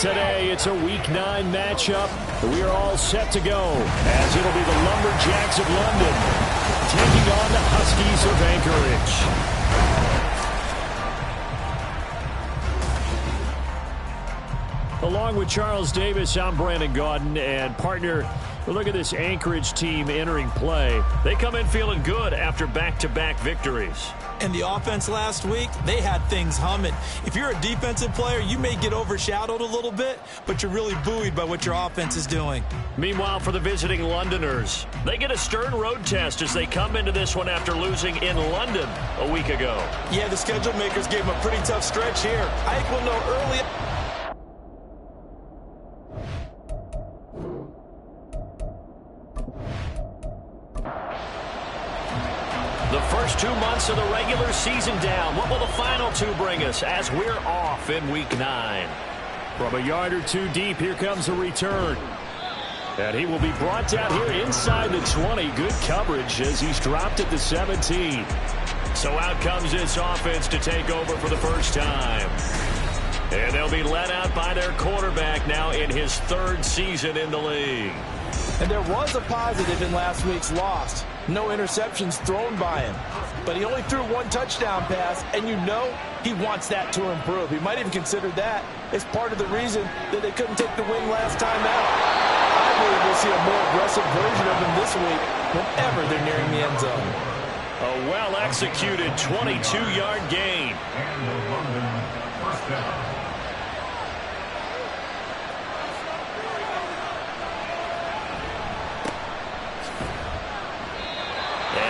Today, it's a Week 9 matchup. We are all set to go, as it'll be the LJacks of London taking on the Huskies of Anchorage. Along with Charles Davis, I'm Brandon Gaudin, and partner, look at this Anchorage team entering play. They come in feeling good after back-to-back victories. And the offense last week, they had things humming. If you're a defensive player, you may get overshadowed a little bit, but you're really buoyed by what your offense is doing. Meanwhile, for the visiting Londoners, they get a stern road test as they come into this one after losing in London a week ago. Yeah, the schedule makers gave them a pretty tough stretch here. I think we'll know early. The first 2 months of the regular season down. What will the final two bring us as we're off in Week 9? From a yard or two deep, here comes a return. And he will be brought down here inside the 20. Good coverage as he's dropped at the 17. So out comes this offense to take over for the first time. And they'll be led out by their quarterback now in his third season in the league. And there was a positive in last week's loss. No interceptions thrown by him. But he only threw one touchdown pass, and you know he wants that to improve. He might even consider that as part of the reason that they couldn't take the win last time out. I believe we'll see a more aggressive version of him this week whenever they're nearing the end zone. A well-executed 22-yard gain.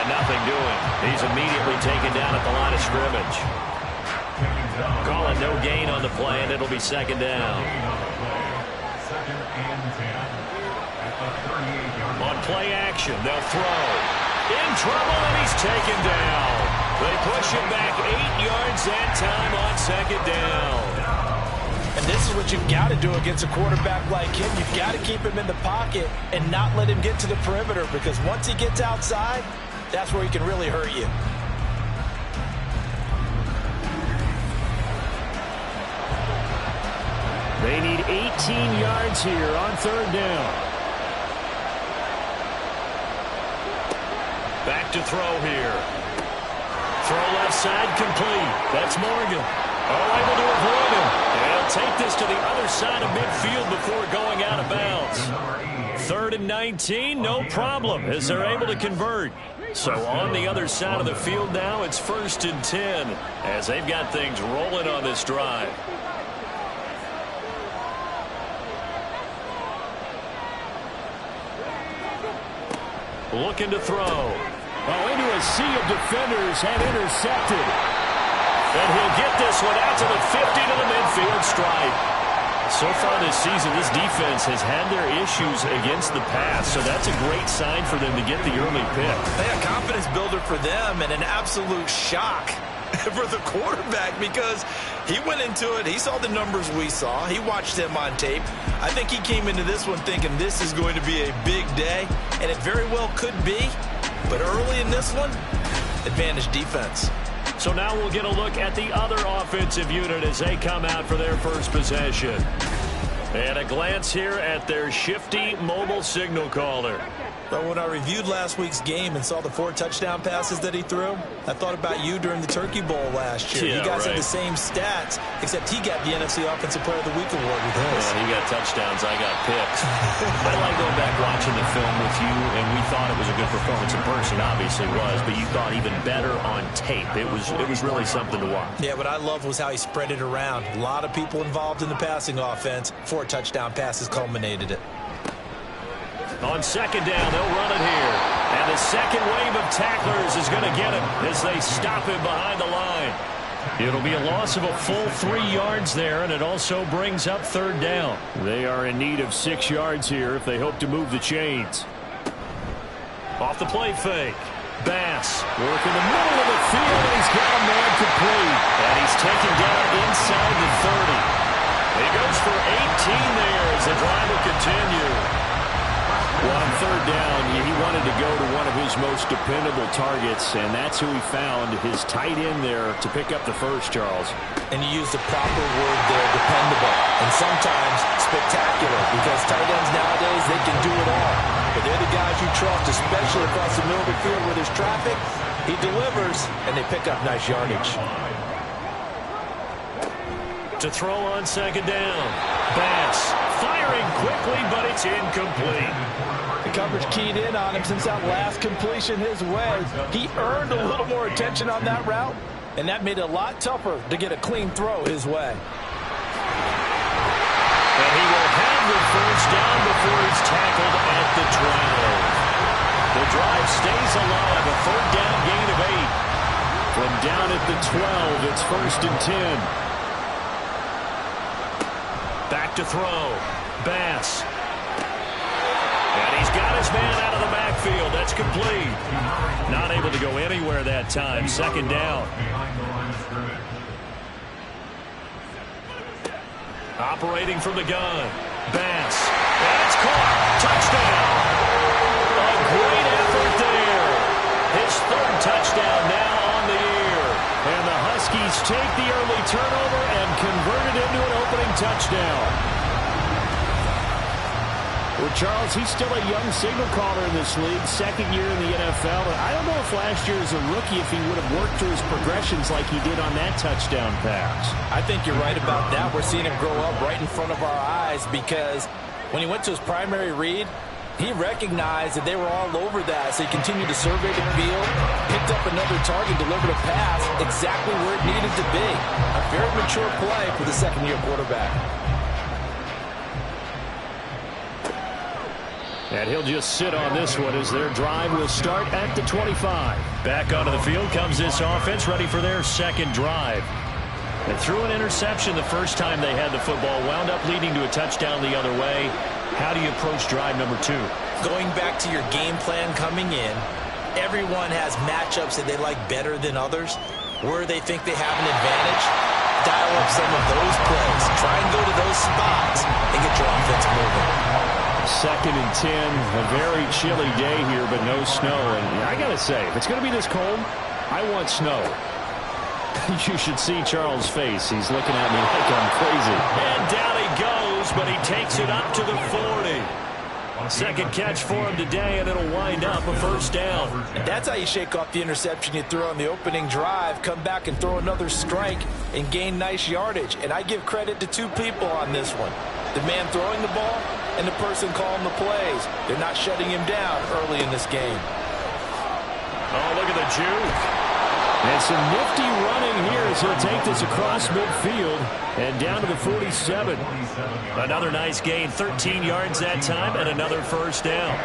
Nothing doing. He's immediately taken down at the line of scrimmage. Calling no gain on the play, and it'll be second down. On play action, they'll throw. In trouble, and he's taken down. They push him back 8 yards that time on second down. And this is what you've got to do against a quarterback like him. You've got to keep him in the pocket and not let him get to the perimeter, because once he gets outside, that's where he can really hurt you. They need 18 yards here on third down. Back to throw here. Throw left side complete. That's Morgan. Able to avoid him. And he'll take this to the other side of midfield before going out of bounds. 3rd and 19, no problem, as they're able to convert. So on the other side of the field now, it's 1st and 10, as they've got things rolling on this drive. Looking to throw. Into a sea of defenders and intercepted. And he'll get this one out to the 50 to the midfield stripe. So far this season, this defense has had their issues against the pass, so that's a great sign for them to get the early pick. A confidence builder for them and an absolute shock for the quarterback, because he went into it, he saw the numbers we saw, he watched them on tape. I think he came into this one thinking this is going to be a big day, and it very well could be, but early in this one, advantage defense. So now we'll get a look at the other offensive unit as they come out for their first possession. And a glance here at their shifty mobile signal caller. But when I reviewed last week's game and saw the 4 touchdown passes that he threw, I thought about you during the Turkey Bowl last year. Yeah, you guys right. had the same stats, except he got the NFC Offensive Player of the Week award with his. He got touchdowns, I got picks. I like going back watching the film with you, and we thought it was a good performance in person, obviously was, but you thought even better on tape. It was really something to watch. Yeah, what I loved was how he spread it around. A lot of people involved in the passing offense. 4 touchdown passes culminated it. On second down, they'll run it here. And the second wave of tacklers is going to get him as they stop him behind the line. It'll be a loss of a full 3 yards there, and it also brings up third down. They are in need of 6 yards here if they hope to move the chains. Off the play fake. Bass working the middle of the field, and he's got a man complete. And he's taken down inside the 30. He goes for 18 there as the drive will continue. Well, on third down, he wanted to go to one of his most dependable targets, and that's who he found, his tight end there to pick up the first, Charles. And you used the proper word there, dependable, and sometimes spectacular, because tight ends nowadays, they can do it all. But they're the guys you trust, especially across the middle of the field where there's traffic. He delivers, and they pick up nice yardage. To throw on second down. Bass firing quickly, but it's incomplete. The coverage keyed in on him since that last completion his way. He earned a little more attention on that route, and that made it a lot tougher to get a clean throw his way. And he will have the first down before he's tackled at the 12. The drive stays alive, a third down gain of 8. From down at the 12, it's 1st and 10. Back to throw. Bass. And he's got his man out of the backfield. That's complete. Not able to go anywhere that time. Second down. Operating from the gun. Bass. And it's caught. Touchdown. A great effort there. His 3rd touchdown now on the year. And the Huskies take the early turnover and convert it into an opening touchdown. Well, Charles, he's still a young signal caller in this league, 2nd year in the NFL. And I don't know if last year as a rookie if he would have worked through his progressions like he did on that touchdown pass. I think you're right about that. We're seeing him grow up right in front of our eyes because when he went to his primary read, he recognized that they were all over that, so he continued to survey the field, picked up another target, delivered a pass exactly where it needed to be. A very mature play for the 2nd-year quarterback. And he'll just sit on this one as their drive will start at the 25. Back onto the field comes this offense, ready for their 2nd drive. And threw an interception the first time they had the football, wound up leading to a touchdown the other way. How do you approach drive number 2? Going back to your game plan coming in, everyone has matchups that they like better than others. Where they think they have an advantage, dial up some of those plays. Try and go to those spots and get your offense moving. 2nd and 10, a very chilly day here, but no snow. And I got to say, if it's going to be this cold, I want snow. You should see Charles' face. He's looking at me like I'm crazy. And down he goes, but he takes it up to the 40. 2nd catch for him today, and it'll wind up a 1st down. And that's how you shake off the interception you threw on the opening drive, come back and throw another strike and gain nice yardage. And I give credit to 2 people on this one. The man throwing the ball and the person calling the plays. They're not shutting him down early in this game. Oh, look at the juke. And some nifty running here as he'll take this across midfield and down to the 47. Another nice gain, 13 yards that time, and another 1st down.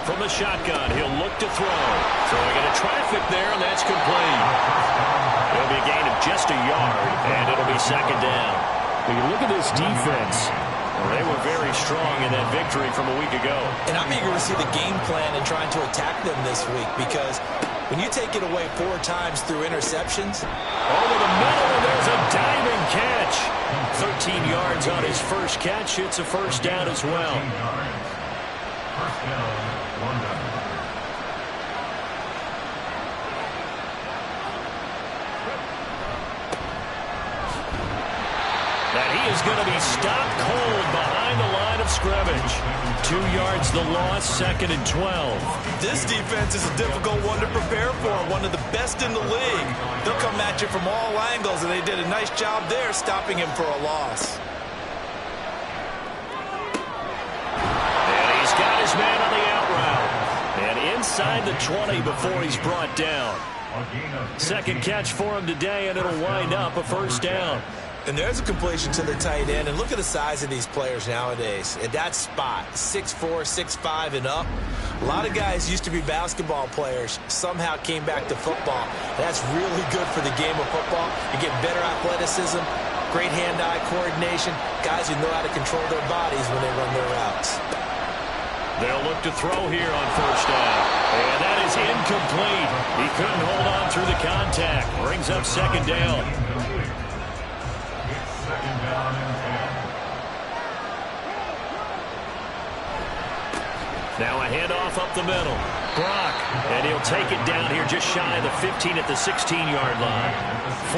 From the shotgun, he'll look to throw. Throwing into traffic there, and that's complete. It'll be a gain of just a yard, and it'll be 2nd down. When you look at this defense, they were very strong in that victory from a week ago. And I'm eager to see the game plan and trying to attack them this week because when you take it away 4 times through interceptions. Over the middle, and there's a diving catch. 13 yards on his first catch. It's a 1st down as well. First down, 1 down. That he is going to be stopped cold behind the line of scrimmage. 2 yards the loss, 2nd and 12. This defense is a difficult one to prepare for, one of the best in the league. They'll come at you from all angles, and they did a nice job there stopping him for a loss. And he's got his man on the out route. And inside the 20 before he's brought down. 2nd catch for him today, and it'll wind up a 1st down. And there's a completion to the tight end. And look at the size of these players nowadays. At that spot, 6'4", 6'5", and up. A lot of guys used to be basketball players, somehow came back to football. That's really good for the game of football. You get better athleticism, great hand-eye coordination, guys who know how to control their bodies when they run their routes. They'll look to throw here on 1st down. And that is incomplete. He couldn't hold on through the contact. Brings up 2nd down. Second down and 10. Now a handoff up the middle. Brock, and he'll take it down here just shy of the 15 at the 16-yard line.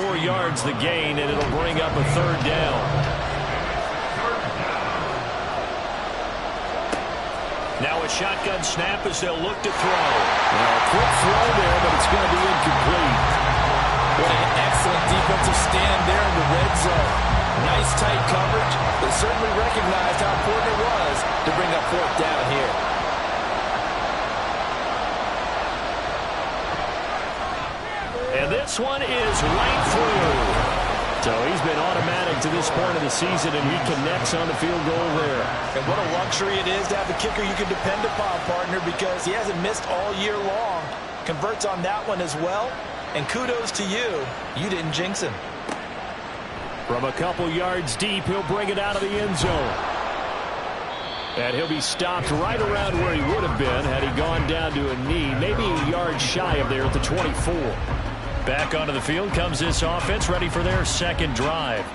4 yards the gain, and it'll bring up a third down. Now a shotgun snap as they'll look to throw. Well, a quick throw there, but it's going to be incomplete. What an excellent defensive stand there in the red zone. Nice tight coverage. They certainly recognized how important it was to bring up fourth down here. And this one is right through. So he's been automatic to this point of the season, and he connects on the field goal there. And what a luxury it is to have a kicker you can depend upon, partner, because he hasn't missed all year long. Converts on that one as well. And kudos to you. You didn't jinx him. From a couple yards deep, he'll bring it out of the end zone. And he'll be stopped right around where he would have been had he gone down to a knee, maybe a yard shy of there at the 24. Back onto the field comes this offense, ready for their second drive.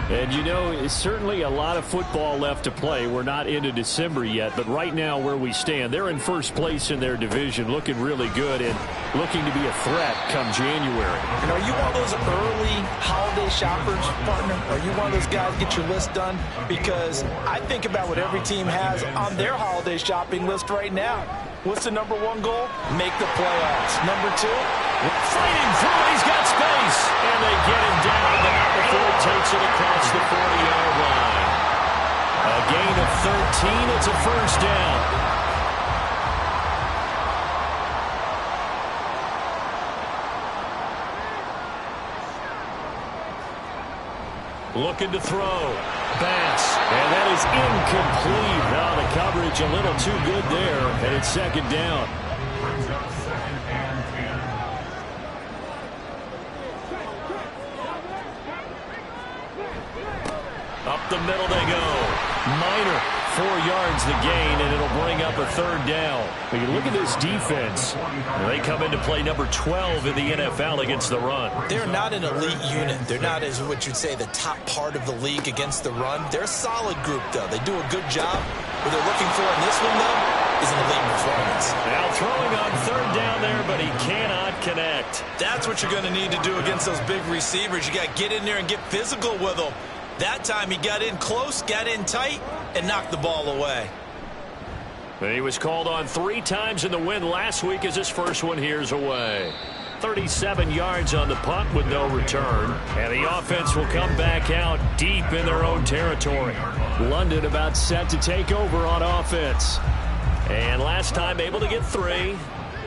And, you know, it's certainly a lot of football left to play. We're not into December yet, but right now where we stand, they're in first place in their division, looking really good and looking to be a threat come January. And are you one of those early holiday shoppers, partner? Are you one of those guys get your list done? Because I think about what every team has on their holiday shopping list right now. What's the number one goal? Make the playoffs. Number two? Fighting through, he's got space. And they get him down, but not before he takes it across the 40-yard line. A gain of 13, it's a first down. Looking to throw. Pass. And that is incomplete. Now the coverage a little too good there, and it's second down. Up the middle they go. Minor. 4 yards the gain, and it'll bring up a third down. When you look at this defense, they come into play number 12 in the NFL against the run. They're not an elite unit. They're not, as what you'd say, the top part of the league against the run. They're a solid group, though. They do a good job. What they're looking for in this one, though, is an elite performance. Now throwing on third down there, but he cannot connect. That's what you're going to need to do against those big receivers. You got to get in there and get physical with them. That time he got in close, got in tight, and knocked the ball away. He was called on 3 times in the win last week as his first one here's away. 37 yards on the punt with no return. And the offense will come back out deep in their own territory. London about set to take over on offense. And last time able to get 3.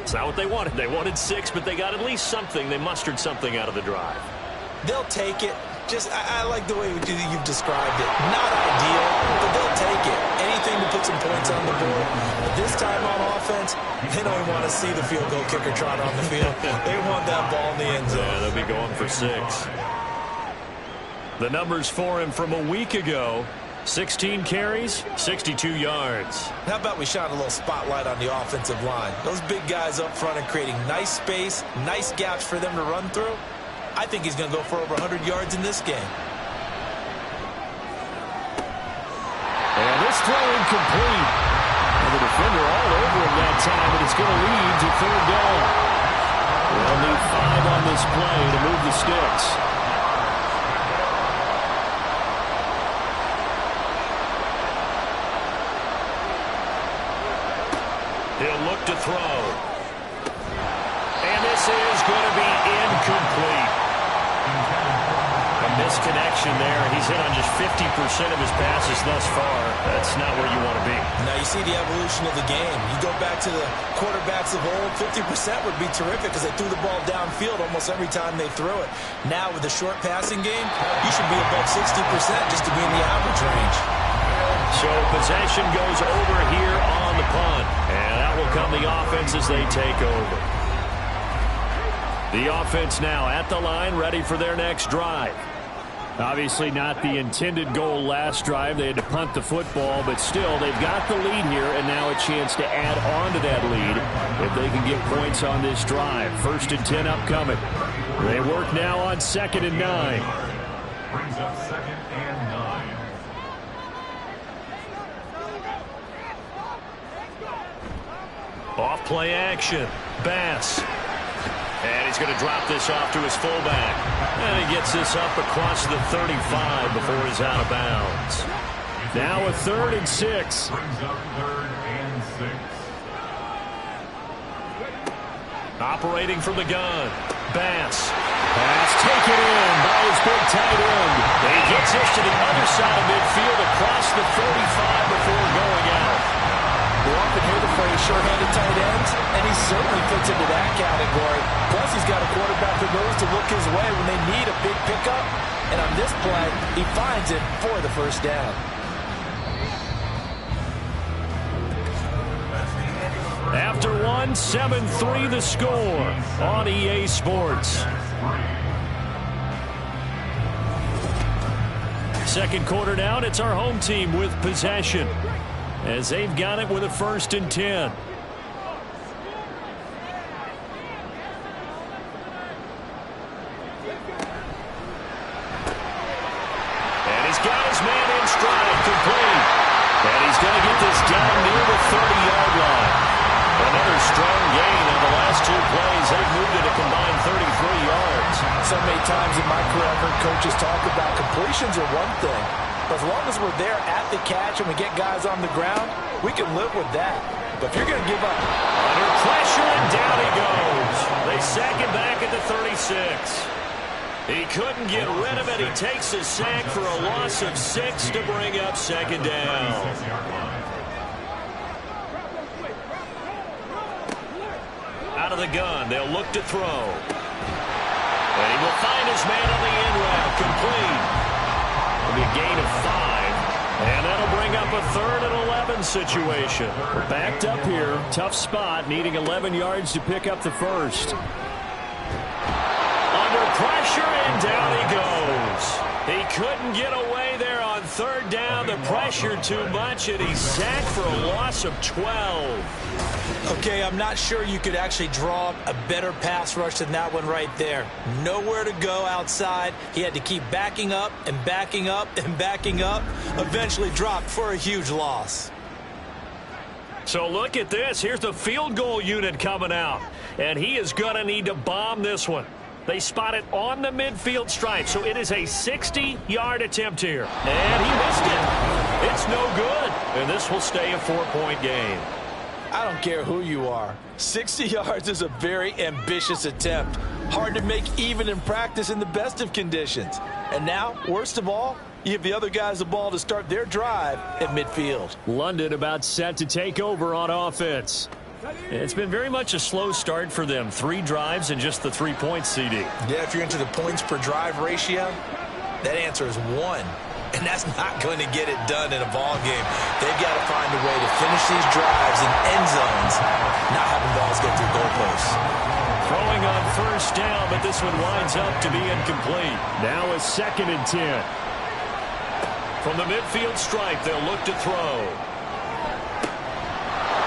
It's not what they wanted. They wanted 6, but they got at least something. They mustered something out of the drive. They'll take it. I like the way you've described it. Not ideal, but they'll take it. Anything to put some points on the board. But this time on offense, they don't want to see the field goal kicker trot on the field. They want that ball in the end zone. Yeah, they'll be going for 6. The numbers for him from a week ago. 16 carries, 62 yards. How about we shine a little spotlight on the offensive line? Those big guys up front are creating nice space, nice gaps for them to run through. I think he's going to go for over 100 yards in this game. And this throw incomplete. And the defender all over him that time, but it's going to lead to third down. They'll need 5 on this play to move the sticks. He'll look to throw. And this is going to be incomplete. A misconnection there. He's hit on just 50% of his passes thus far. That's not where you want to be. Now you see the evolution of the game. You go back to the quarterbacks of old, 50% would be terrific because they threw the ball downfield almost every time they threw it. Now with the short passing game, you should be above 60% just to be in the average range. So possession goes over here on the punt. And out will come the offense as they take over. The offense now at the line, ready for their next drive. Obviously not the intended goal last drive. They had to punt the football, but still they've got the lead here, and now a chance to add on to that lead if they can get points on this drive. 1st and 10 upcoming. They work now on 2nd and 9. Brings up 2nd and 9. Off play action. Bass. And he's going to drop this off to his fullback. And he gets this up across the 35 before he's out of bounds. Now a 3rd and 6. Brings up 3rd and 6. Operating from the gun. Bass. Pass taken in by his big tight end. And he gets this to the other side of midfield across the 35 before going out. We often hear the phrase sure-handed tight ends, and he certainly fits into that category. Plus, he's got a quarterback who knows to look his way when they need a big pickup. And on this play, he finds it for the first down. After one, 7-3 the score on EA Sports. Second quarter down, it's our home team with possession, as they've got it with a 1st and 10. And he's got his man in stride, complete. And he's going to get this down near the 30-yard line. Another strong gain on the last 2 plays. They've moved it a combined 33 yards. So many times in my career, I've heard coaches talk about completions are one thing. But as long as we're there at the catch and we get guys on the ground, we can live with that. But if you're going to give up under pressure, and down he goes. They sack him back at the 36. He couldn't get rid of it. He takes a sack for a loss of 6 to bring up 2nd down. Out of the gun, they'll look to throw. And he will find his man on the end route, complete. It'll be a gain of 5. And that'll bring up a 3rd and 11 situation. We're backed up here. Tough spot, needing 11 yards to pick up the first. Under pressure, and down he goes. He couldn't get away there on 3rd down. The pressure too much, and he's sacked for a loss of 12. Okay, I'm not sure you could actually draw up a better pass rush than that one right there. Nowhere to go outside. He had to keep backing up and backing up and backing up. Eventually dropped for a huge loss. So look at this. Here's the field goal unit coming out. And he is going to need to bomb this one. They spot it on the midfield stripe, so it is a 60-yard attempt here. And he missed it. It's no good. And this will stay a 4-point game. I don't care who you are. 60 yards is a very ambitious attempt. Hard to make even in practice in the best of conditions. And now, worst of all, you give the other guys the ball to start their drive at midfield. London about set to take over on offense. It's been very much a slow start for them. 3 drives and just the 3 points, CD. Yeah, if you're into the points per drive ratio, that answer is 1. And that's not going to get it done in a ball game. They've got to find a way to finish these drives in end zones, not having balls get through goalposts. Throwing on 1st down, but this one winds up to be incomplete. Now a 2nd and 10. From the midfield stripe, they'll look to throw.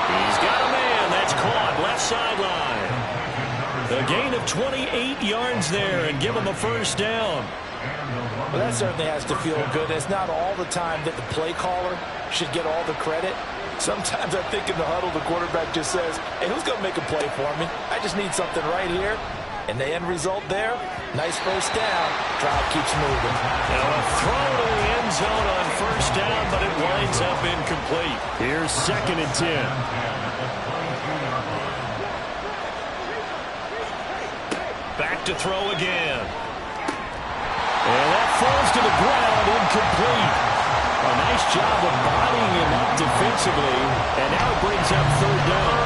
He's got a man. That's caught left sideline. A gain of 28 yards there and give him a 1st down. Well, that certainly has to feel good. It's not all the time that the play caller should get all the credit. Sometimes I think in the huddle, the quarterback just says, hey, who's going to make a play for me? I just need something right here. And the end result there, nice 1st down. Drive keeps moving. Now a throw to the end zone on 1st down, but it winds up incomplete. Here's 2nd and 10. Back to throw again. And that falls to the ground, incomplete. A nice job of bodying him up defensively, and now it brings up 3rd down.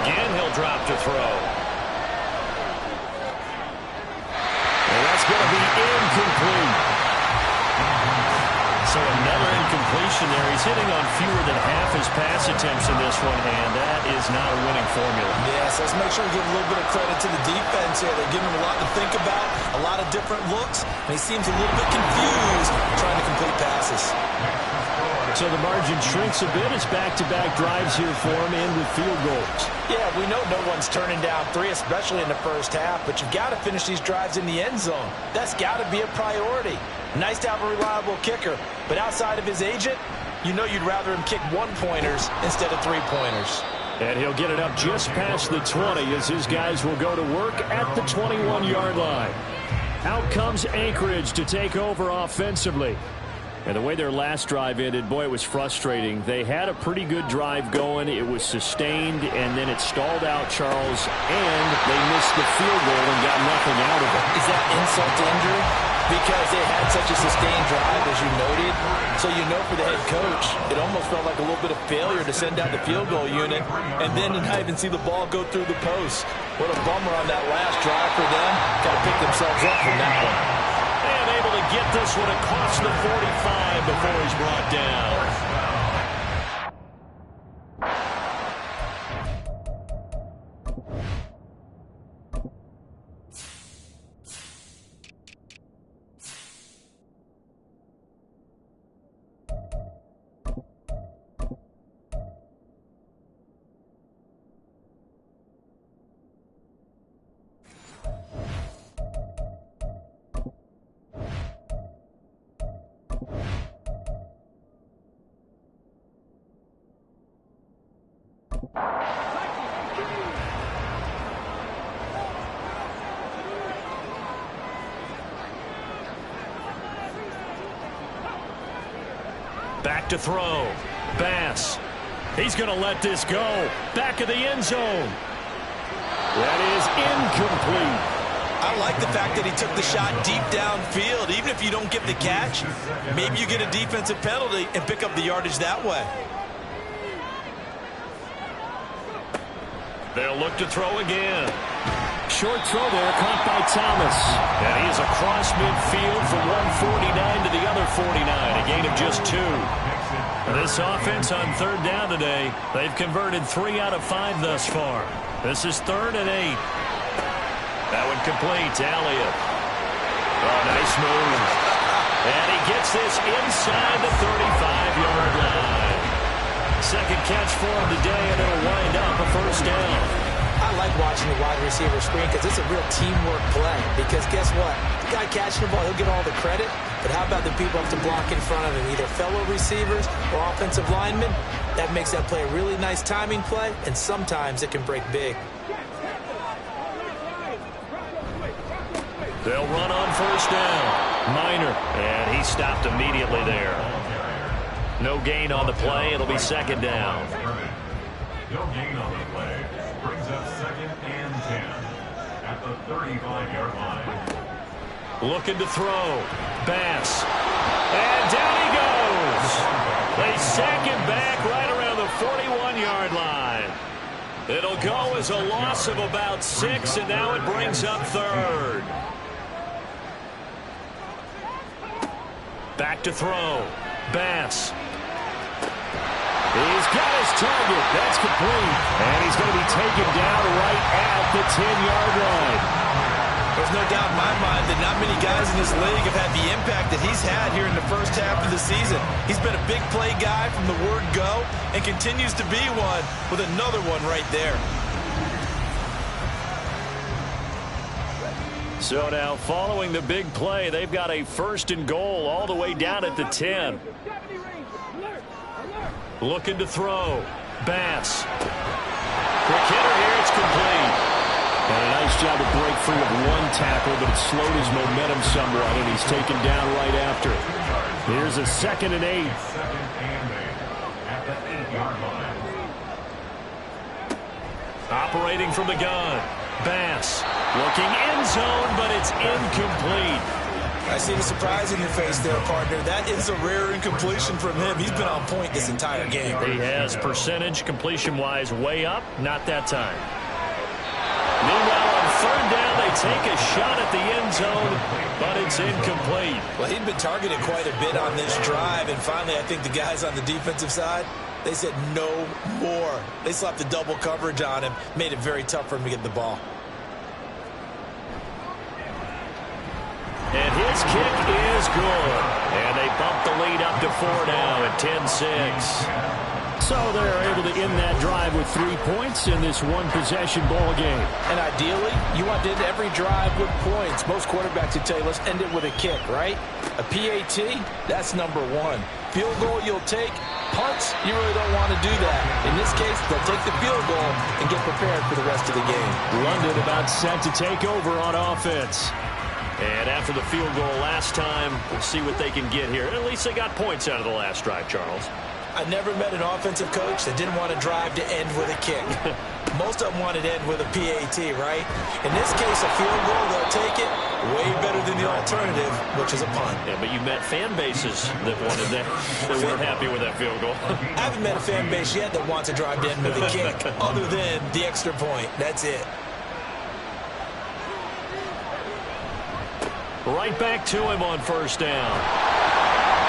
Again, he'll drop to throw. And that's going to be incomplete. So another incompletion there. He's hitting on fewer than half his pass attempts in this one, and that is not a winning formula. Yes, let's make sure we give a little bit of credit to the defense here. They're giving him a lot to think about, a lot of different looks, and he seems a little bit confused trying to complete passes. So the margin shrinks a bit as back-to-back drives here for him and with field goals. Yeah, we know no one's turning down 3, especially in the 1st half, but you've got to finish these drives in the end zone. That's got to be a priority. Nice to have a reliable kicker, but outside of his agent, you know you'd rather him kick one-pointers instead of three-pointers. And he'll get it up just past the 20 as his guys will go to work at the 21-yard line. Out comes Anchorage to take over offensively. And the way their last drive ended, boy, it was frustrating. They had a pretty good drive going. It was sustained, and then it stalled out, Charles, and they missed the field goal and got nothing out of it. Is that insult to injury? Because they had such a sustained drive, as you noted. So you know for the head coach, it almost felt like a little bit of failure to send out the field goal unit and then not even see the ball go through the post. What a bummer on that last drive for them. Got to pick themselves up from that one. And able to get this one across the 45 before he's brought down. Back to throw. Bass. He's going to let this go. Back of the end zone. That is incomplete. I like the fact that he took the shot deep downfield. Even if you don't get the catch, maybe you get a defensive penalty and pick up the yardage that way. They'll look to throw again. Short throw there, caught by Thomas. And he's across midfield from 149 to the other 49, a gain of just 2. This offense on third down today, they've converted 3 out of 5 thus far. This is 3rd and 8. That one complete to Elliott. Oh, nice move. And he gets this inside the 35-yard line. Second catch for him today, and it'll wind up a first down. I like watching the wide receiver screen because it's a real teamwork play. Because guess what? The guy catching the ball, he'll get all the credit. But how about the people have to block in front of him, either fellow receivers or offensive linemen? That makes that play a really nice timing play, and sometimes it can break big. They'll run on first down. Minor, and he stopped immediately there. No gain on the play. It'll be second down. No gain on the play. Brings up 2nd and 10 at the 35-yard line. Looking to throw. Bass. And down he goes. They sack him back right around the 41-yard line. It'll go as a loss of about 6, and now it brings up 3rd. Back to throw. Bass. He's got his target. That's complete. And he's going to be taken down right at the 10-yard line. There's no doubt in my mind that not many guys in this league have had the impact that he's had here in the first half of the season. He's been a big play guy from the word go and continues to be one with another one right there. So now following the big play, they've got a 1st and goal all the way down at the 10. Looking to throw. Bass. Quick hitter here. It's complete. And a nice job to break free of one tackle, but it slowed his momentum somewhat, and he's taken down right after. Here's a 2nd and 8. At the 8-yard line. Operating from the gun. Bass. Looking end zone, but it's incomplete. I see the surprise in your face there, partner. That is a rare incompletion from him. He's been on point this entire game. He has percentage completion-wise way up. Not that time. Meanwhile, on 3rd down, they take a shot at the end zone, but it's incomplete. Well, he'd been targeted quite a bit on this drive, and finally I think the guys on the defensive side, they said no more. They slapped the double coverage on him, made it very tough for him to get the ball. And his kick is good. And they bump the lead up to 4 now at 10-6. So they're able to end that drive with 3 points in this one-possession ball game. And ideally, you want to end every drive with points. Most quarterbacks would tell you, let's end it with a kick, right? A PAT, that's number one. Field goal you'll take. Punts, you really don't want to do that. In this case, they'll take the field goal and get prepared for the rest of the game. London about set to take over on offense. And after the field goal last time, we'll see what they can get here. At least they got points out of the last drive, Charles. I never met an offensive coach that didn't want to drive to end with a kick. Most of them wanted to end with a PAT, right? In this case, a field goal, they'll take it. Way better than the alternative, which is a punt. Yeah, but you met fan bases that wanted that. They weren't happy with that field goal. I haven't met a fan base yet that wants to drive to end with a kick, other than the extra point. That's it. Right back to him on first down.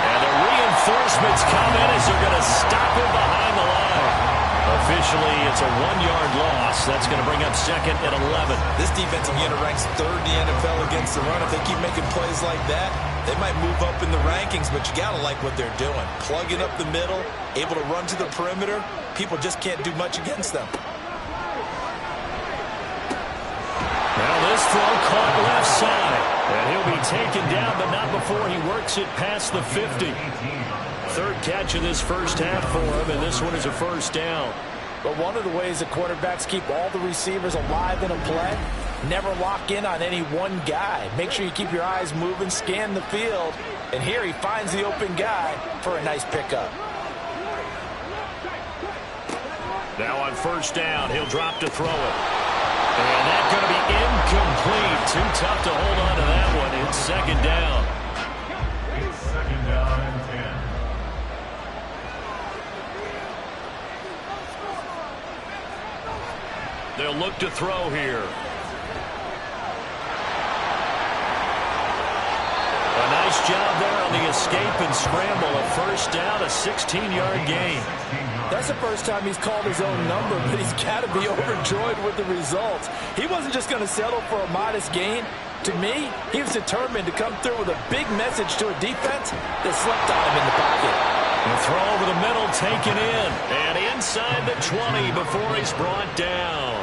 And the reinforcements come in as they're going to stop him behind the line. Officially, it's a 1-yard loss. That's going to bring up second and 11. This defensive unit ranks third in the NFL against the run. If they keep making plays like that, they might move up in the rankings, but you got to like what they're doing. Plugging up the middle, able to run to the perimeter. People just can't do much against them. Now this throw caught left side. And he'll be taken down, but not before he works it past the 50. Third catch of this first half for him, and this one is a first down. But one of the ways that quarterbacks keep all the receivers alive in a play, never lock in on any one guy. Make sure you keep your eyes moving, scan the field, and here he finds the open guy for a nice pickup. Now on first down, he'll drop to throw it. And that's going to be incomplete. Too tough to hold on to that one. It's second down. It's second down and 10. They'll look to throw here. A nice job there on the escape and scramble. A first down, a 16-yard gain. That's the first time he's called his own number, but he's got to be overjoyed with the results. He wasn't just going to settle for a modest gain. To me, he was determined to come through with a big message to a defense that slept on him in the pocket. The throw over the middle, taken in. And inside the 20 before he's brought down.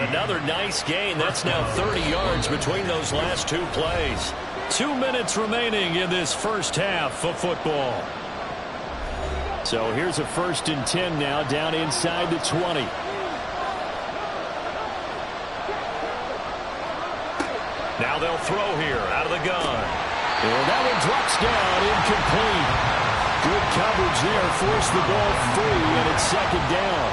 Another nice gain. That's now 30 yards between those last two plays. 2 minutes remaining in this first half of football. So here's a 1st and 10 now, down inside the 20. Now they'll throw here out of the gun. And that one drops down, incomplete. Good coverage there, forced the ball free, and it's second down.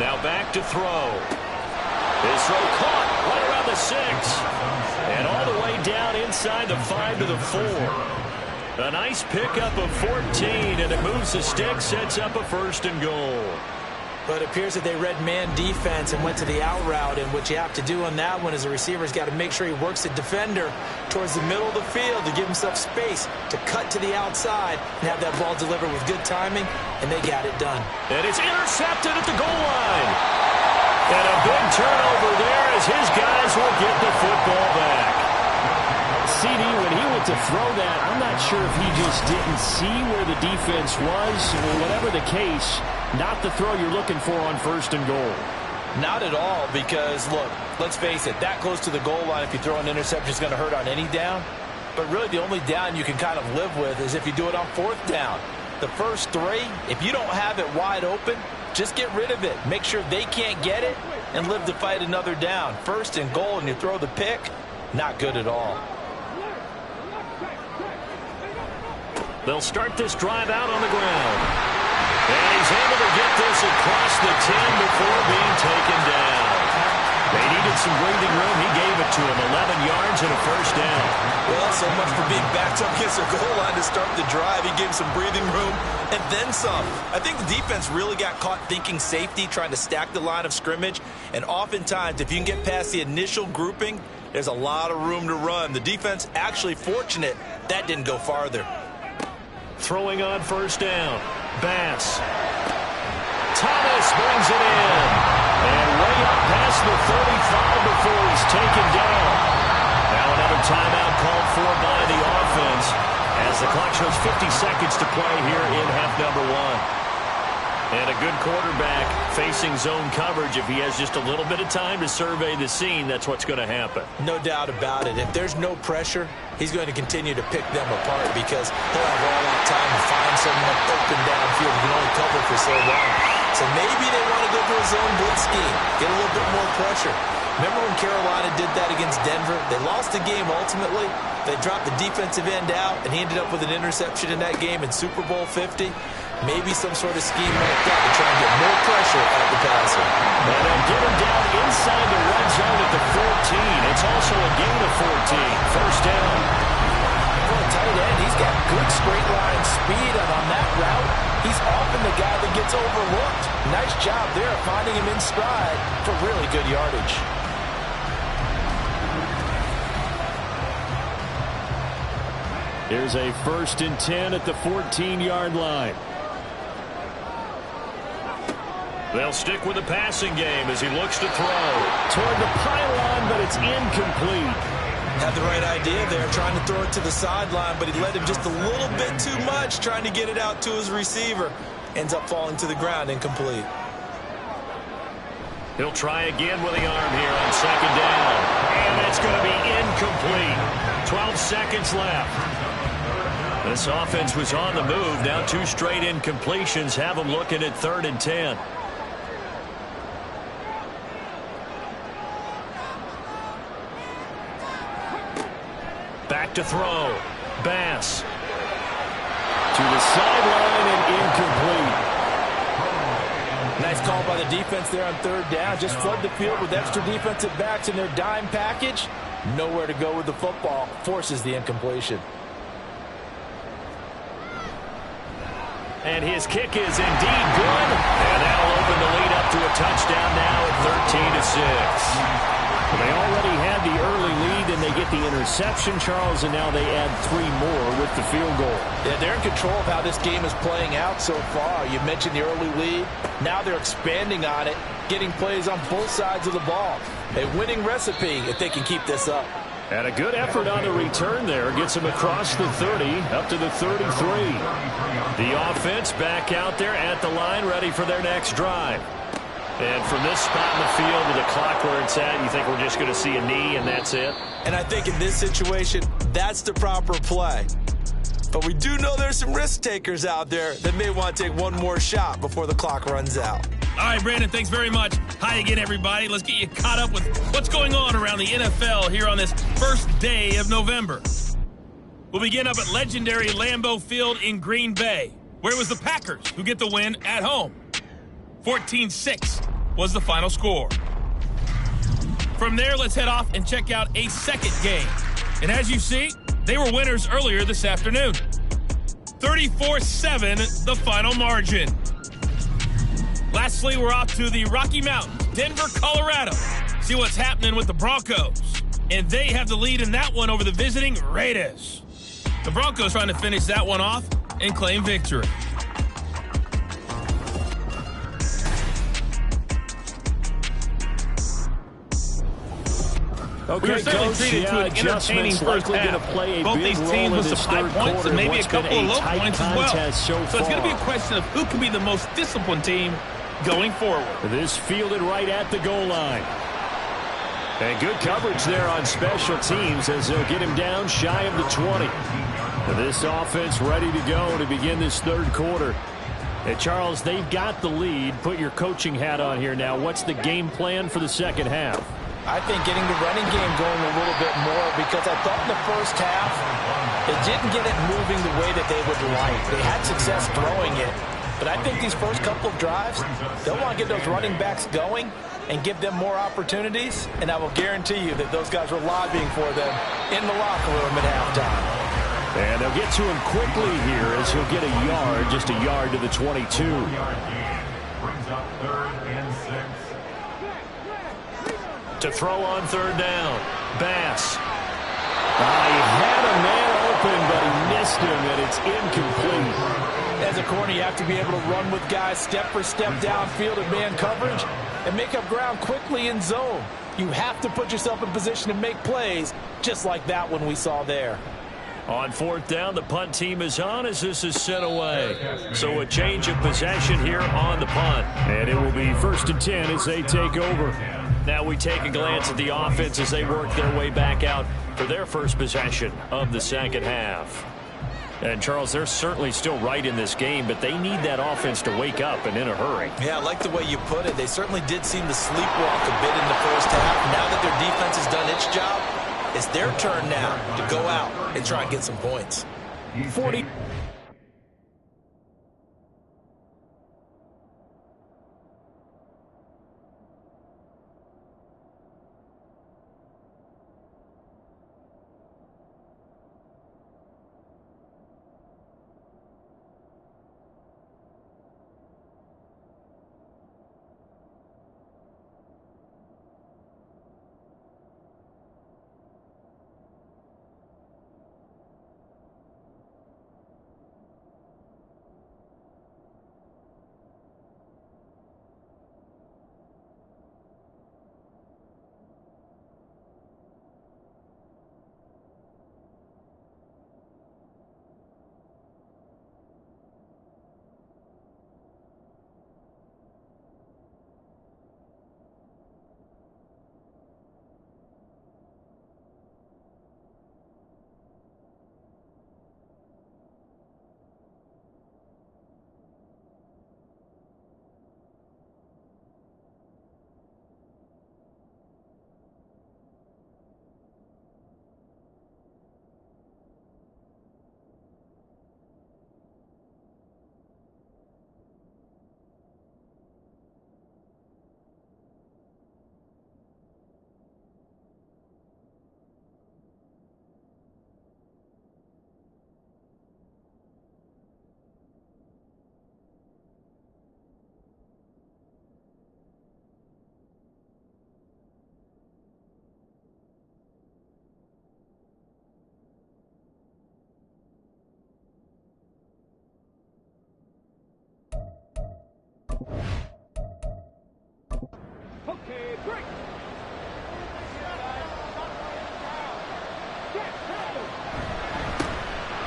Now back to throw. His throw caught right around the 6. And all the way down inside the 5 to the 4. A nice pickup of 14, and it moves the stick, sets up a 1st and goal. But it appears that they read man defense and went to the out route, and what you have to do on that one is the receiver's got to make sure he works the defender towards the middle of the field to give himself space to cut to the outside and have that ball delivered with good timing, and they got it done. And it's intercepted at the goal line. And a big turnover there as his guys will get the football back. CD, when he went to throw that, I'm not sure if he just didn't see where the defense was, or whatever the case, not the throw you're looking for on 1st and goal. Not at all, because, look, let's face it, that close to the goal line, if you throw an interception, is going to hurt on any down. But really, the only down you can kind of live with is if you do it on 4th down. The first 3, if you don't have it wide open, just get rid of it. Make sure they can't get it and live to fight another down. 1st and goal, and you throw the pick, not good at all. They'll start this drive out on the ground. And he's able to get this across the 10 before being taken down. They needed some breathing room. He gave it to him. 11 yards and a 1st down. Well, so much for being backed up against the goal line to start the drive. He gave him some breathing room and then some. I think the defense really got caught thinking safety, trying to stack the line of scrimmage. And oftentimes, if you can get past the initial grouping, there's a lot of room to run. The defense actually fortunate that didn't go farther. Throwing on 1st down. Bass. Thomas brings it in. And way up past the 35 before he's taken down. Now another timeout called for by the offense as the clock shows 50 seconds to play here in half number 1. And a good quarterback facing zone coverage. If he has just a little bit of time to survey the scene, that's what's going to happen. No doubt about it. If there's no pressure, he's going to continue to pick them apart because he'll have all that time to find someone open downfield. You can only cover for so long. So maybe they want to go to a zone blitz scheme, get a little bit more pressure. Remember when Carolina did that against Denver? They lost the game ultimately. They dropped the defensive end out, and he ended up with an interception in that game in Super Bowl 50. Maybe some sort of scheme like that to try and get more pressure at the passer. And they'll get him down inside the red zone at the 14. It's also a gain of 14. First down. For a tight end, he's got good straight line speed, and on that route, he's often the guy that gets overlooked. Nice job there finding him in stride for really good yardage. Here's a 1st and 10 at the 14-yard line. They'll stick with the passing game as he looks to throw. Toward the pylon, but it's incomplete. Had the right idea there, trying to throw it to the sideline, but he led him just a little bit too much, trying to get it out to his receiver. Ends up falling to the ground, incomplete. He'll try again with the arm here on 2nd down. And it's going to be incomplete. 12 seconds left. This offense was on the move. Now 2 straight incompletions have them looking at 3rd and 10. Back to throw. Bass. To the sideline and incomplete. Nice call by the defense there on 3rd down. Just flood the field with extra defensive backs in their dime package. Nowhere to go with the football. Forces the incompletion. And his kick is indeed good. And that'll open the lead up to a touchdown now at 13-6. They already had the early lead, and they get the interception, Charles, and now they add 3 more with the field goal. Yeah, they're in control of how this game is playing out so far. You mentioned the early lead. Now they're expanding on it, getting plays on both sides of the ball. A winning recipe if they can keep this up. And a good effort on the return there. Gets him across the 30, up to the 33. The offense back out there at the line, ready for their next drive. And from this spot in the field with the clock where it's at, you think we're just going to see a knee and that's it? And I think in this situation, that's the proper play. But we do know there's some risk takers out there that may want to take one more shot before the clock runs out. All right, Brandon, thanks very much. Hi again, everybody. Let's get you caught up with what's going on around the NFL here on this first day of November. We'll begin up at legendary Lambeau Field in Green Bay, where it was the Packers who get the win at home. 14-6 was the final score. From there, let's head off and check out a second game. And as you see, they were winners earlier this afternoon. 34-7, the final margin. Lastly, we're off to the Rocky Mountains, Denver, Colorado. See what's happening with the Broncos. And they have the lead in that one over the visiting Raiders. The Broncos trying to finish that one off and claim victory. Okay, Coach, treated to an entertaining first half. Both these teams with some high points and maybe a couple of low points as well. So it's going to be a question of who can be the most disciplined team going forward. This fielded right at the goal line. And good coverage there on special teams as they'll get him down shy of the 20. This offense ready to go to begin this 3rd quarter. And Charles, they've got the lead. Put your coaching hat on here now. What's the game plan for the 2nd half? I think getting the running game going a little bit more because I thought in the first half they didn't get it moving the way that they would like. They had success throwing it, but I think these first couple of drives, they'll want to get those running backs going and give them more opportunities, and I will guarantee you that those guys were lobbying for them in the locker room at halftime. And they'll get to him quickly here as he'll get a yard, just a yard to the 22. Brings up 3rd and 6. To throw on 3rd down. Bass. He had a man open, but he missed him, and it's incomplete. As a corner, you have to be able to run with guys step for step downfield in man coverage and make up ground quickly in zone. You have to put yourself in position to make plays, just like that one we saw there. On fourth down, the punt team is on as this is sent away. So a change of possession here on the punt. And it will be 1st and 10 as they take over. Now we take a glance at the offense as they work their way back out for their first possession of the second half. And, Charles, they're certainly still right in this game, but they need that offense to wake up and in a hurry. Yeah, I like the way you put it. They certainly did seem to sleepwalk a bit in the first half. Now that their defense has done its job, it's their turn now to go out and try and get some points. 40.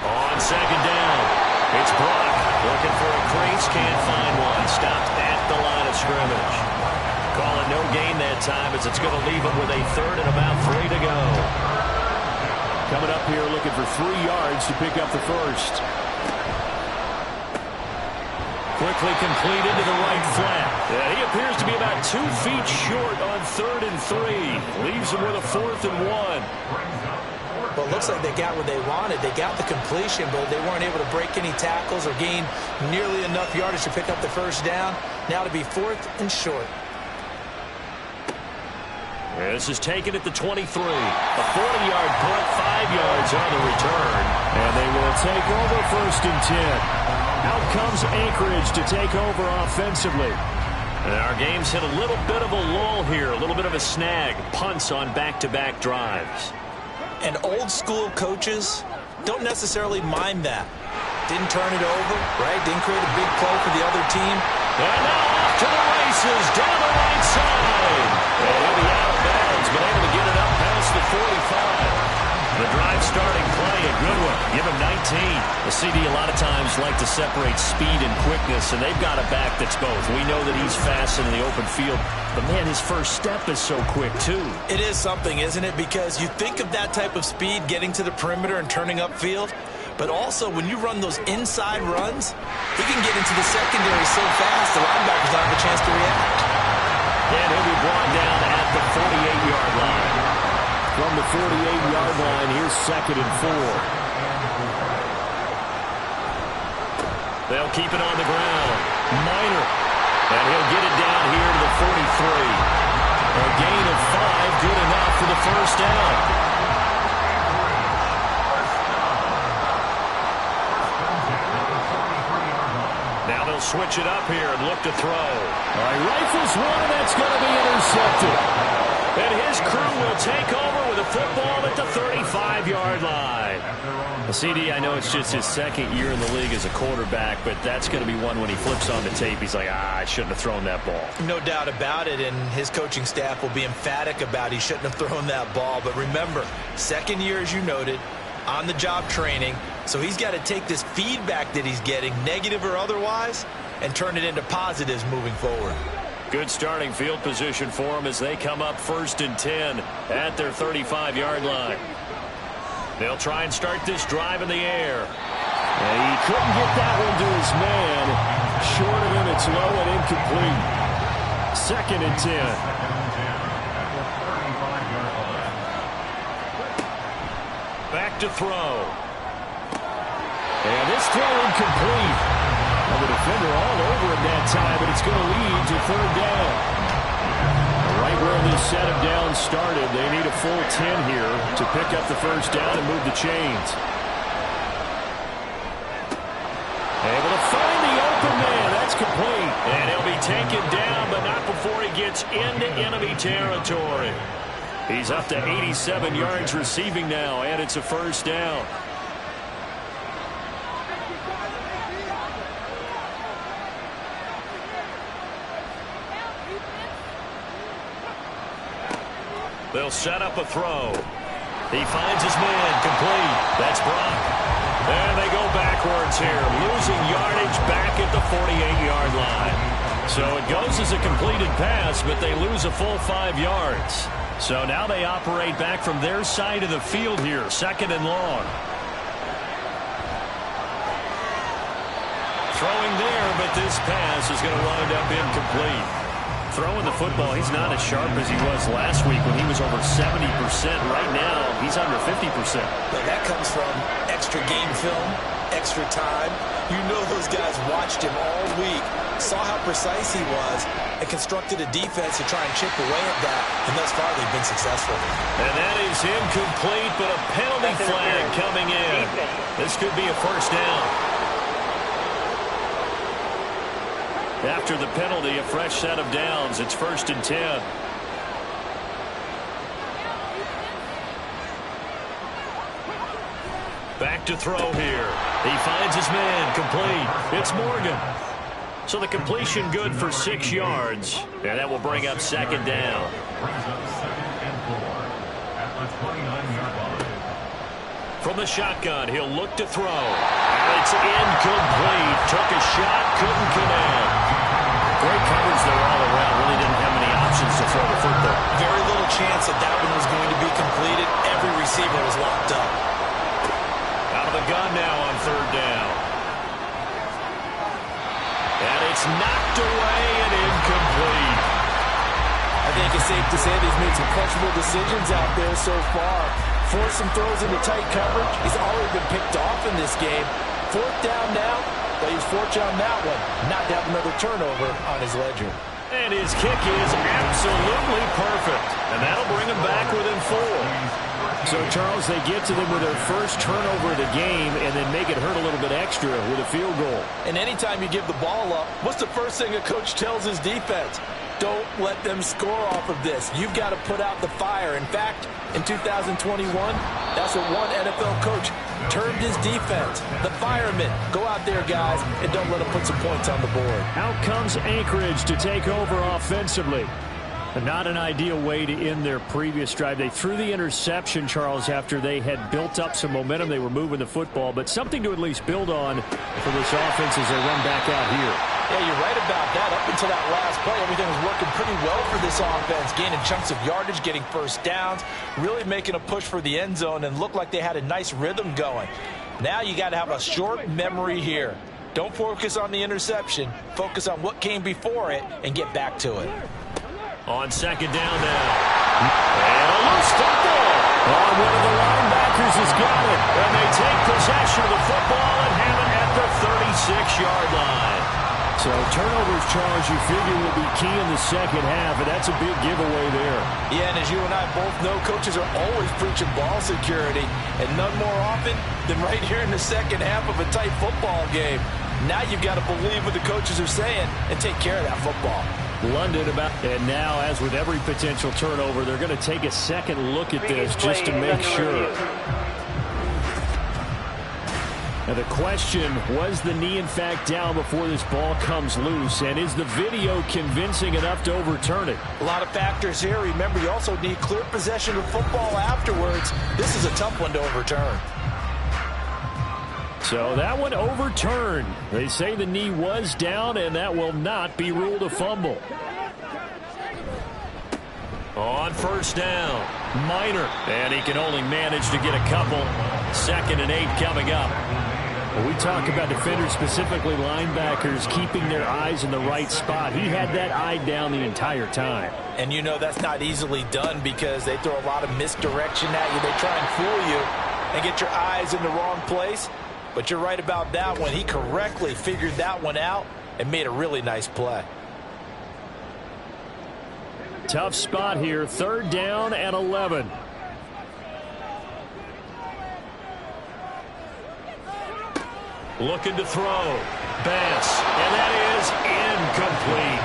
On second down, it's Brock looking for a crease, can't find one. Stopped at the line of scrimmage. Calling no gain that time as it's going to leave him with a third and about 3 to go. Coming up here looking for 3 yards to pick up the first. Quickly completed to the right flat. Yeah, he appears to be about 2 feet short on 3rd and 3. Leaves him with a 4th and 1. Well, it looks like they got what they wanted. They got the completion, but they weren't able to break any tackles or gain nearly enough yardage to pick up the first down. Now to be 4th and short. Yeah, this is taken at the 23. A 40-yard punt, 5 yards on the return. And they will take over 1st and 10. Out comes Anchorage to take over offensively. And our game's hit a little bit of a lull here, a little bit of a snag. Punts on back-to-back drives. And old-school coaches don't necessarily mind that. Didn't turn it over, right? Didn't create a big play for the other team. And now off to the races, down the right side. And he'll be out of bounds, but able to get it up past the 45. The drive starting play, a good one. Give him 19. The CD a lot of times like to separate speed and quickness, and they've got a back that's both. We know that he's fast in the open field, but, man, his first step is so quick, too. It is something, isn't it? Because you think of that type of speed getting to the perimeter and turning upfield, but also when you run those inside runs, he can get into the secondary so fast the linebackers don't have a chance to react. And he'll be brought down at the 48-yard line. From the 48-yard line, here's 2nd and 4. They'll keep it on the ground. Minor. And he'll get it down here to the 43. A gain of 5, good enough for the first down. Now they'll switch it up here and look to throw. All right, rifles one, and that's going to be intercepted. And his crew will take over with a football at the 35-yard line. Well, CD, I know it's just his second year in the league as a quarterback, but that's going to be one when he flips on the tape. He's like, I shouldn't have thrown that ball. No doubt about it, and his coaching staff will be emphatic about he shouldn't have thrown that ball. But remember, second year, as you noted, on-the-job training, so he's got to take this feedback that he's getting, negative or otherwise, and turn it into positives moving forward. Good starting field position for him as they come up 1st and 10 at their 35-yard line. They'll try and start this drive in the air. And he couldn't get that one to his man. Short of him, it's low and incomplete. 2nd and 10. Back to throw. And this throw incomplete. Well, the defender all over him that time, but it's going to lead to 3rd down. Right where this set of downs started, they need a full 10 here to pick up the 1st down and move the chains. Able to find the open man. That's complete. And he'll be taken down, but not before he gets into enemy territory. He's up to 87 yards receiving now, and it's a 1st down. They'll set up a throw. He finds his man, complete. That's Brock. And they go backwards here, losing yardage back at the 48-yard line. So it goes as a completed pass, but they lose a full 5 yards. So now they operate back from their side of the field here, 2nd and long. Throwing there, but this pass is going to wind up incomplete. Throwing the football, he's not as sharp as he was last week when he was over 70%. Right now, he's under 50%. But that comes from extra game film, extra time. You know those guys watched him all week, saw how precise he was, and constructed a defense to try and chip away at that. And thus far, they've been successful. And that is incomplete, but a penalty flag coming in. This could be a 1st down. After the penalty, a fresh set of downs. It's 1st and 10. Back to throw here. He finds his man, complete. It's Morgan. So the completion good for 6 yards. And that will bring up 2nd down. Brings up 2nd and 4 at the 29-yard line. From the shotgun, he'll look to throw. And it's incomplete. Took a shot, couldn't connect. Great coverage there all around. Really didn't have many options to throw the football. Very little chance that that one was going to be completed. Every receiver was locked up. Out of the gun now on 3rd down. And it's knocked away and incomplete. I think it's safe to say that he's made some questionable decisions out there so far. Forced some throws into tight coverage. He's already been picked off in this game. 4th down now. But he's fortunate on that one. Not to have another turnover on his ledger. And his kick is absolutely perfect. And that'll bring him back within 4. So, Charles, they get to them with their first turnover of the game and then make it hurt a little bit extra with a field goal. And anytime you give the ball up, what's the first thing a coach tells his defense? Don't let them score off of this. You've got to put out the fire. In fact, in 2021, that's what one NFL coach termed his defense. The firemen. Go out there, guys, and don't let them put some points on the board. Out comes Anchorage to take over offensively. Not an ideal way to end their previous drive. They threw the interception, Charles, after they had built up some momentum. They were moving the football, but something to at least build on for this offense as they run back out here. Yeah, you're right about that. Up until that last play, everything was working pretty well for this offense, gaining chunks of yardage, getting 1st downs, really making a push for the end zone, and looked like they had a nice rhythm going. Now you got to have a short memory here. Don't focus on the interception. Focus on what came before it and get back to it. On 2nd down now. And a loose football. Oh, one of the linebackers has got it. And they take possession of the football and have it at the 36-yard line. So turnovers, Charles, you figure will be key in the second half, and that's a big giveaway there. Yeah, and as you and I both know, coaches are always preaching ball security, and none more often than right here in the second half of a tight football game. Now you've got to believe what the coaches are saying and take care of that football. London about. And now, as with every potential turnover, they're going to take a second look at this just to make sure. Now the question, was the knee in fact down before this ball comes loose? And is the video convincing enough to overturn it? A lot of factors here. Remember, you also need clear possession of football afterwards. This is a tough one to overturn. So that one overturned. They say the knee was down, and that will not be ruled a fumble. On first down, Minor. And he can only manage to get a couple. 2nd and 8 coming up. When we talk about defenders, specifically linebackers, keeping their eyes in the right spot. He had that eye down the entire time. And you know that's not easily done because they throw a lot of misdirection at you. They try and fool you and get your eyes in the wrong place. But you're right about that one. He correctly figured that one out and made a really nice play. Tough spot here. 3rd down and 11. Looking to throw. Bass. And that is incomplete.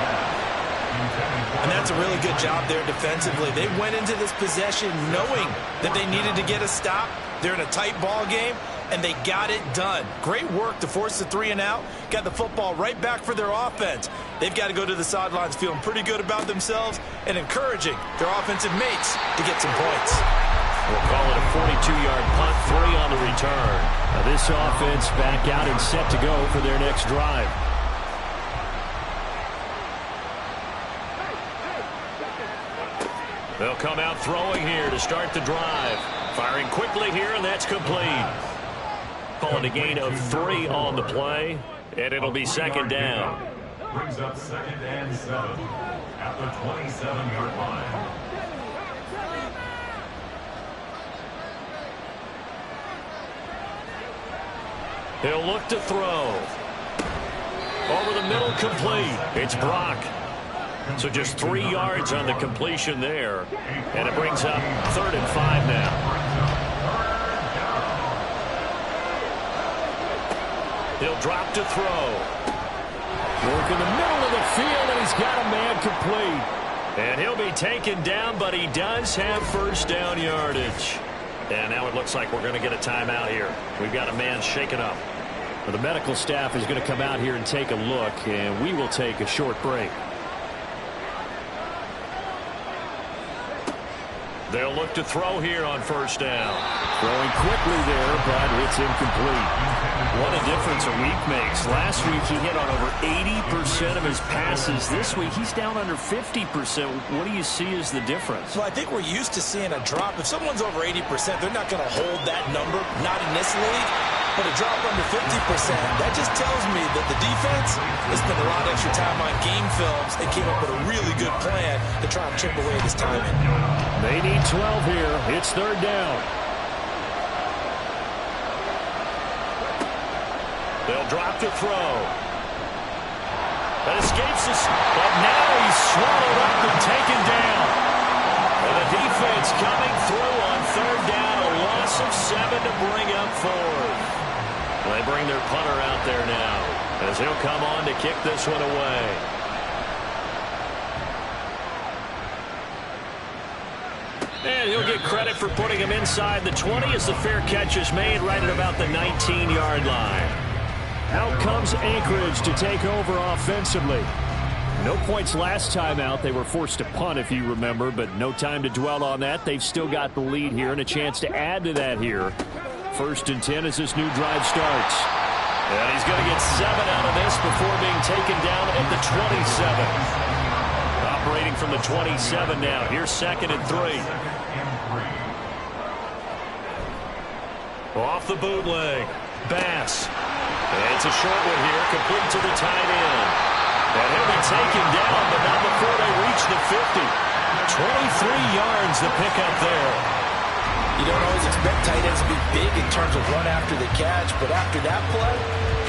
And that's a really good job there defensively. They went into this possession knowing that they needed to get a stop. They're in a tight ball game, and they got it done. Great work to force the 3 and out. Got the football right back for their offense. They've got to go to the sidelines feeling pretty good about themselves and encouraging their offensive mates to get some points. We'll call it a 42-yard punt, 3 on the return. Now this offense back out and set to go for their next drive. They'll come out throwing here to start the drive. Firing quickly here, and that's complete. Calling a gain of 3 on the play, and it'll be 2nd down. Brings up 2nd and 7 at the 27-yard line. He'll look to throw. Over the middle, complete. It's Brock. So just 3 yards on the completion there. And it brings up 3rd and 5 now. He'll drop to throw. Work in the middle of the field, and he's got a man complete. And he'll be taken down, but he does have 1st down yardage. And now it looks like we're going to get a timeout here. We've got a man shaken up. Well, the medical staff is going to come out here and take a look, and we will take a short break. They'll look to throw here on 1st down. Throwing quickly there, but it's incomplete. What a difference a week makes. Last week he hit on over 80% of his passes. This week he's down under 50%. What do you see as the difference? Well, I think we're used to seeing a drop. If someone's over 80%, they're not going to hold that number, not in this league. But a drop under 50%, that just tells me that the defense has spent a lot of extra time on game films and came up with a really good plan to try and chip away this timing. They need 12 here. It's 3rd down. They'll drop to throw. That escapes us, but now he's swallowed up and taken down. And the defense coming through on 3rd down, a loss of 7 to bring up 4th. They bring their punter out there now as he'll come on to kick this one away. And he'll get credit for putting him inside the 20 as the fair catch is made right at about the 19-yard line. Out comes Anchorage to take over offensively. No points last time out. They were forced to punt, if you remember, but no time to dwell on that. They've still got the lead here and a chance to add to that here. 1st and 10 as this new drive starts. And he's going to get 7 out of this before being taken down at the 27. Operating from the 27 now. Here's 2nd and 3. Off the bootleg. Bass. And it's a short one here, complete to the tight end. And he'll be taken down, but not before they reach the 50. 23 yards the pickup there. You don't always expect tight ends to be big in terms of run after the catch, but after that play,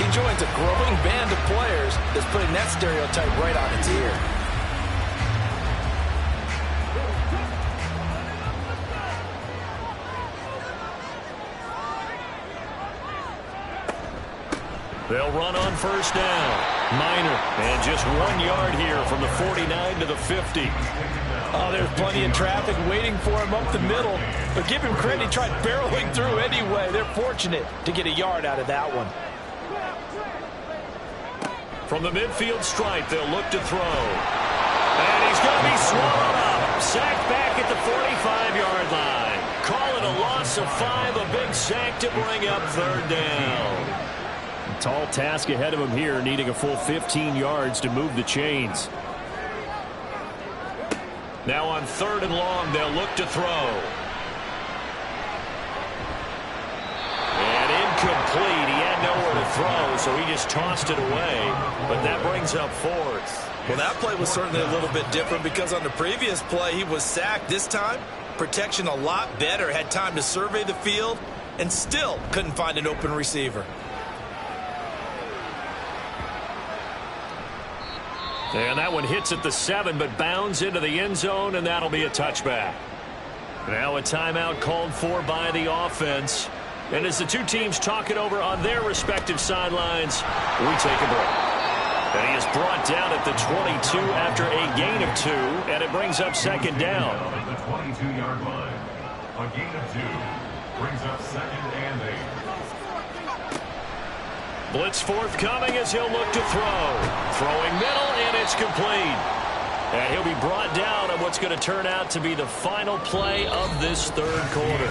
he joins a growing band of players that's putting that stereotype right on its ear. They'll run on 1st down. Minor. And just 1 yard here from the 49 to the 50. Oh, there's plenty of traffic waiting for him up the middle. But give him credit, he tried barreling through anyway. They're fortunate to get a yard out of that one. From the midfield stripe, they'll look to throw. And he's going to be swallowed up. Sacked back at the 45-yard line. Call it a loss of 5, a big sack to bring up third down. Tall task ahead of him here, needing a full 15 yards to move the chains. Now on 3rd and long, they'll look to throw. And incomplete. He had nowhere to throw, so he just tossed it away. But that brings up 4th. Well, that play was certainly a little bit different because on the previous play, he was sacked. This time, protection a lot better. Had time to survey the field and still couldn't find an open receiver. And that one hits at the 7, but bounds into the end zone, and that'll be a touchback. Now a timeout called for by the offense. And as the two teams talk it over on their respective sidelines, we take a break. And he is brought down at the 22 after a gain of 2, and it brings up 2nd down. At the 22-yard line, a gain of 2 brings up 2nd and 8. Blitz forthcoming as he'll look to throw. Throwing middle, and it's complete. And he'll be brought down on what's going to turn out to be the final play of this 3rd quarter.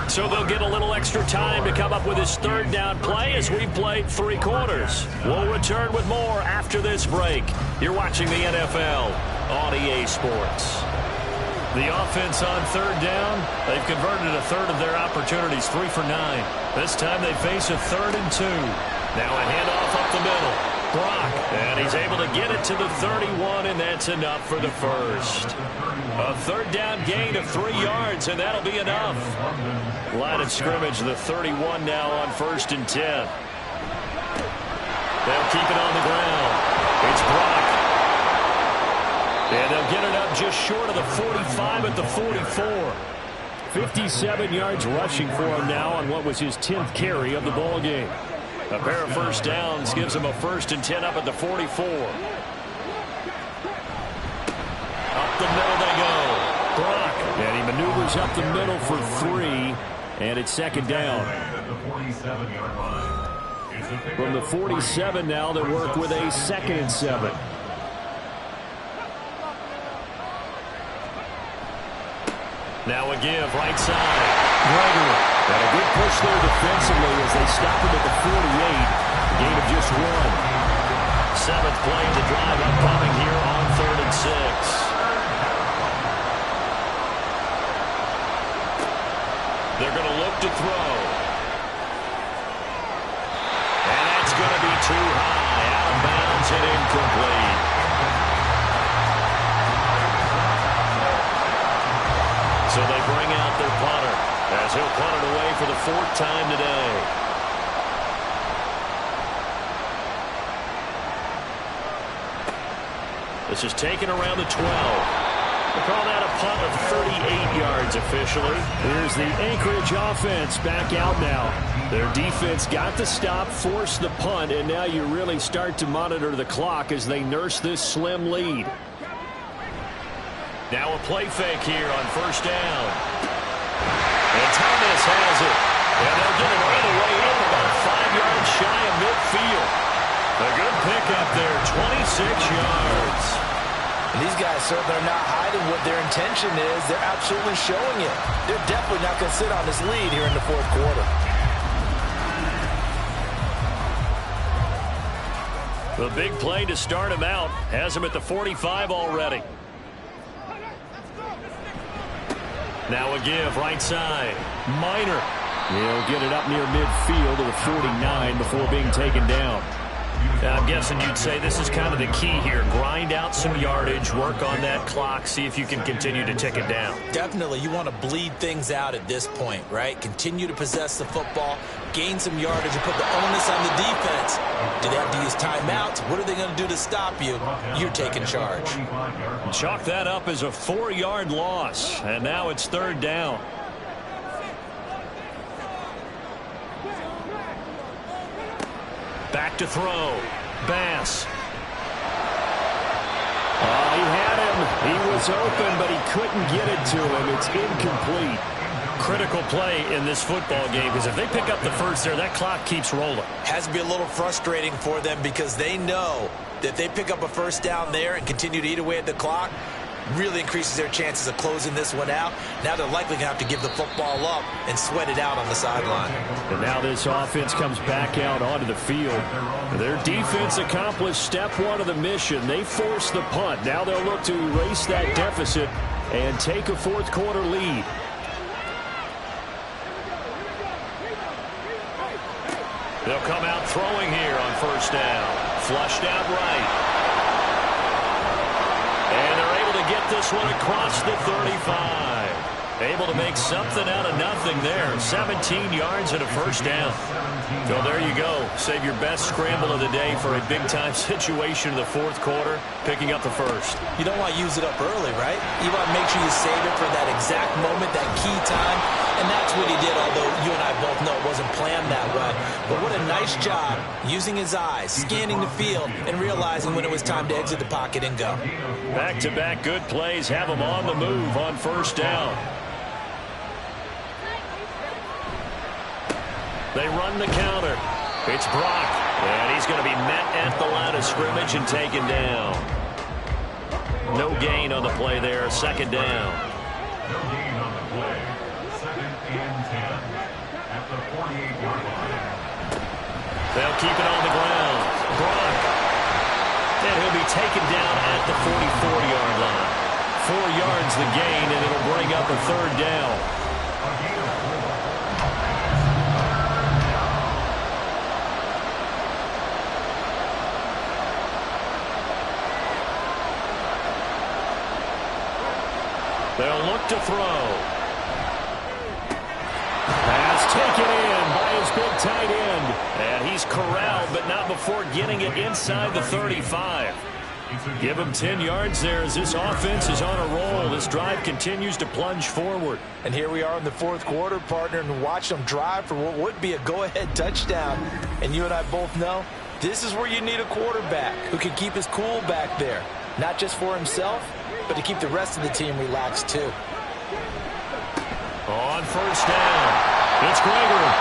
So they'll get a little extra time to come up with his 3rd down play as we've played 3 quarters. We'll return with more after this break. You're watching the NFL on EA Sports. The offense on 3rd down, they've converted a third of their opportunities, 3 for 9. This time they face a 3rd and 2. Now a handoff up the middle. Brock, and he's able to get it to the 31, and that's enough for the first. A 3rd down gain of 3 yards, and that'll be enough. Line of scrimmage, the 31 now on 1st and 10. They'll keep it on the ground. It's Brock. And they'll get it up just short of the 45 at the 44. 57 yards rushing for him now on what was his 10th carry of the ball game. A pair of first downs gives him a 1st and 10 up at the 44. Up the middle they go. Brock, and he maneuvers up the middle for 3, and it's 2nd down. From the 47 now, they work with a 2nd and 7. Now a give, right side. Gregory. And a good push there defensively as they stop him at the 48. Gain of just 1. 7th play of the drive upcoming here on 3rd and 6. They're going to look to throw. And that's going to be too high. Out of bounds and incomplete. So they bring out their punter as he'll punt it away for the 4th time today. This is taken around the 12. They call that a punt of 38 yards officially. Here's the Anchorage offense back out now. Their defense got the stop, forced the punt, and now you really start to monitor the clock as they nurse this slim lead. Now a play fake here on 1st down. And Thomas has it. And they'll get it right away in about 5 yards shy of midfield. A good pickup there, 26 yards. And these guys certainly are not hiding what their intention is. They're absolutely showing it. They're definitely not going to sit on this lead here in the 4th quarter. The big play to start him out has him at the 45 already. Now a give, right side. Minor. He'll get it up near midfield to the 49 before being taken down. I'm guessing you'd say this is kind of the key here. Grind out some yardage, work on that clock, see if you can continue to tick it down. Definitely. You want to bleed things out at this point, right? Continue to possess the football, gain some yardage, and put the onus on the defense. Do they have to use timeouts? What are they going to do to stop you? You're taking charge. Chalk that up as a 4-yard loss, and now it's 3rd down. Back to throw. Bass. Oh, he had him. He was open, but he couldn't get it to him. It's incomplete. Critical play in this football game, because if they pick up the first there, that clock keeps rolling. Has to be a little frustrating for them because they know that if they pick up a first down there and continue to eat away at the clock, really increases their chances of closing this one out. Now they're likely going to have to give the football up and sweat it out on the sideline. And now this offense comes back out onto the field. Their defense accomplished step one of the mission. They forced the punt. Now they'll look to erase that deficit and take a fourth quarter lead. They'll come out throwing here on first down. Flushed out right. And they're able to get this one across the 35. Able to make something out of nothing there. 17 yards and a first down. So there you go. Save your best scramble of the day for a big-time situation in the fourth quarter, picking up the first. You don't want to use it up early, right? You want to make sure you save it for that exact moment, that key time. And that's what he did, although you and I both know it wasn't planned that way. But what a nice job using his eyes, scanning the field, and realizing when it was time to exit the pocket and go. Back-to-back good plays have him on the move on first down. They run the counter. It's Brock, and he's going to be met at the line of scrimmage and taken down. No gain on the play there, second down. No gain on the play. Second and 10 at the 48-yard line. They'll keep it on the ground. Brock. And he'll be taken down at the 44-yard line. 4 yards the gain, and it'll bring up a third down. They'll look to throw. Pass taken in by his big tight end. And he's corralled, but not before getting it inside the 35. Give him 10 yards there as this offense is on a roll. This drive continues to plunge forward. And here we are in the fourth quarter, partner, and watch them drive for what would be a go-ahead touchdown. And you and I both know this is where you need a quarterback who can keep his cool back there. Not just for himself, but to keep the rest of the team relaxed, too. On first down, it's Gregory.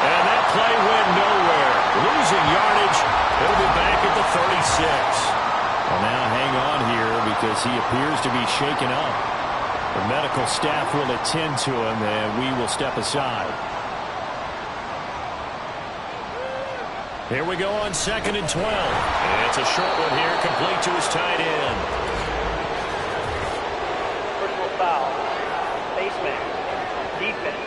And that play went nowhere. Losing yardage. It'll be back at the 36. Well, now hang on here because he appears to be shaken up. The medical staff will attend to him, and we will step aside. Here we go on 2nd and 12. And it's a short one here, complete to his tight end. Personal foul. Face mask. Defense.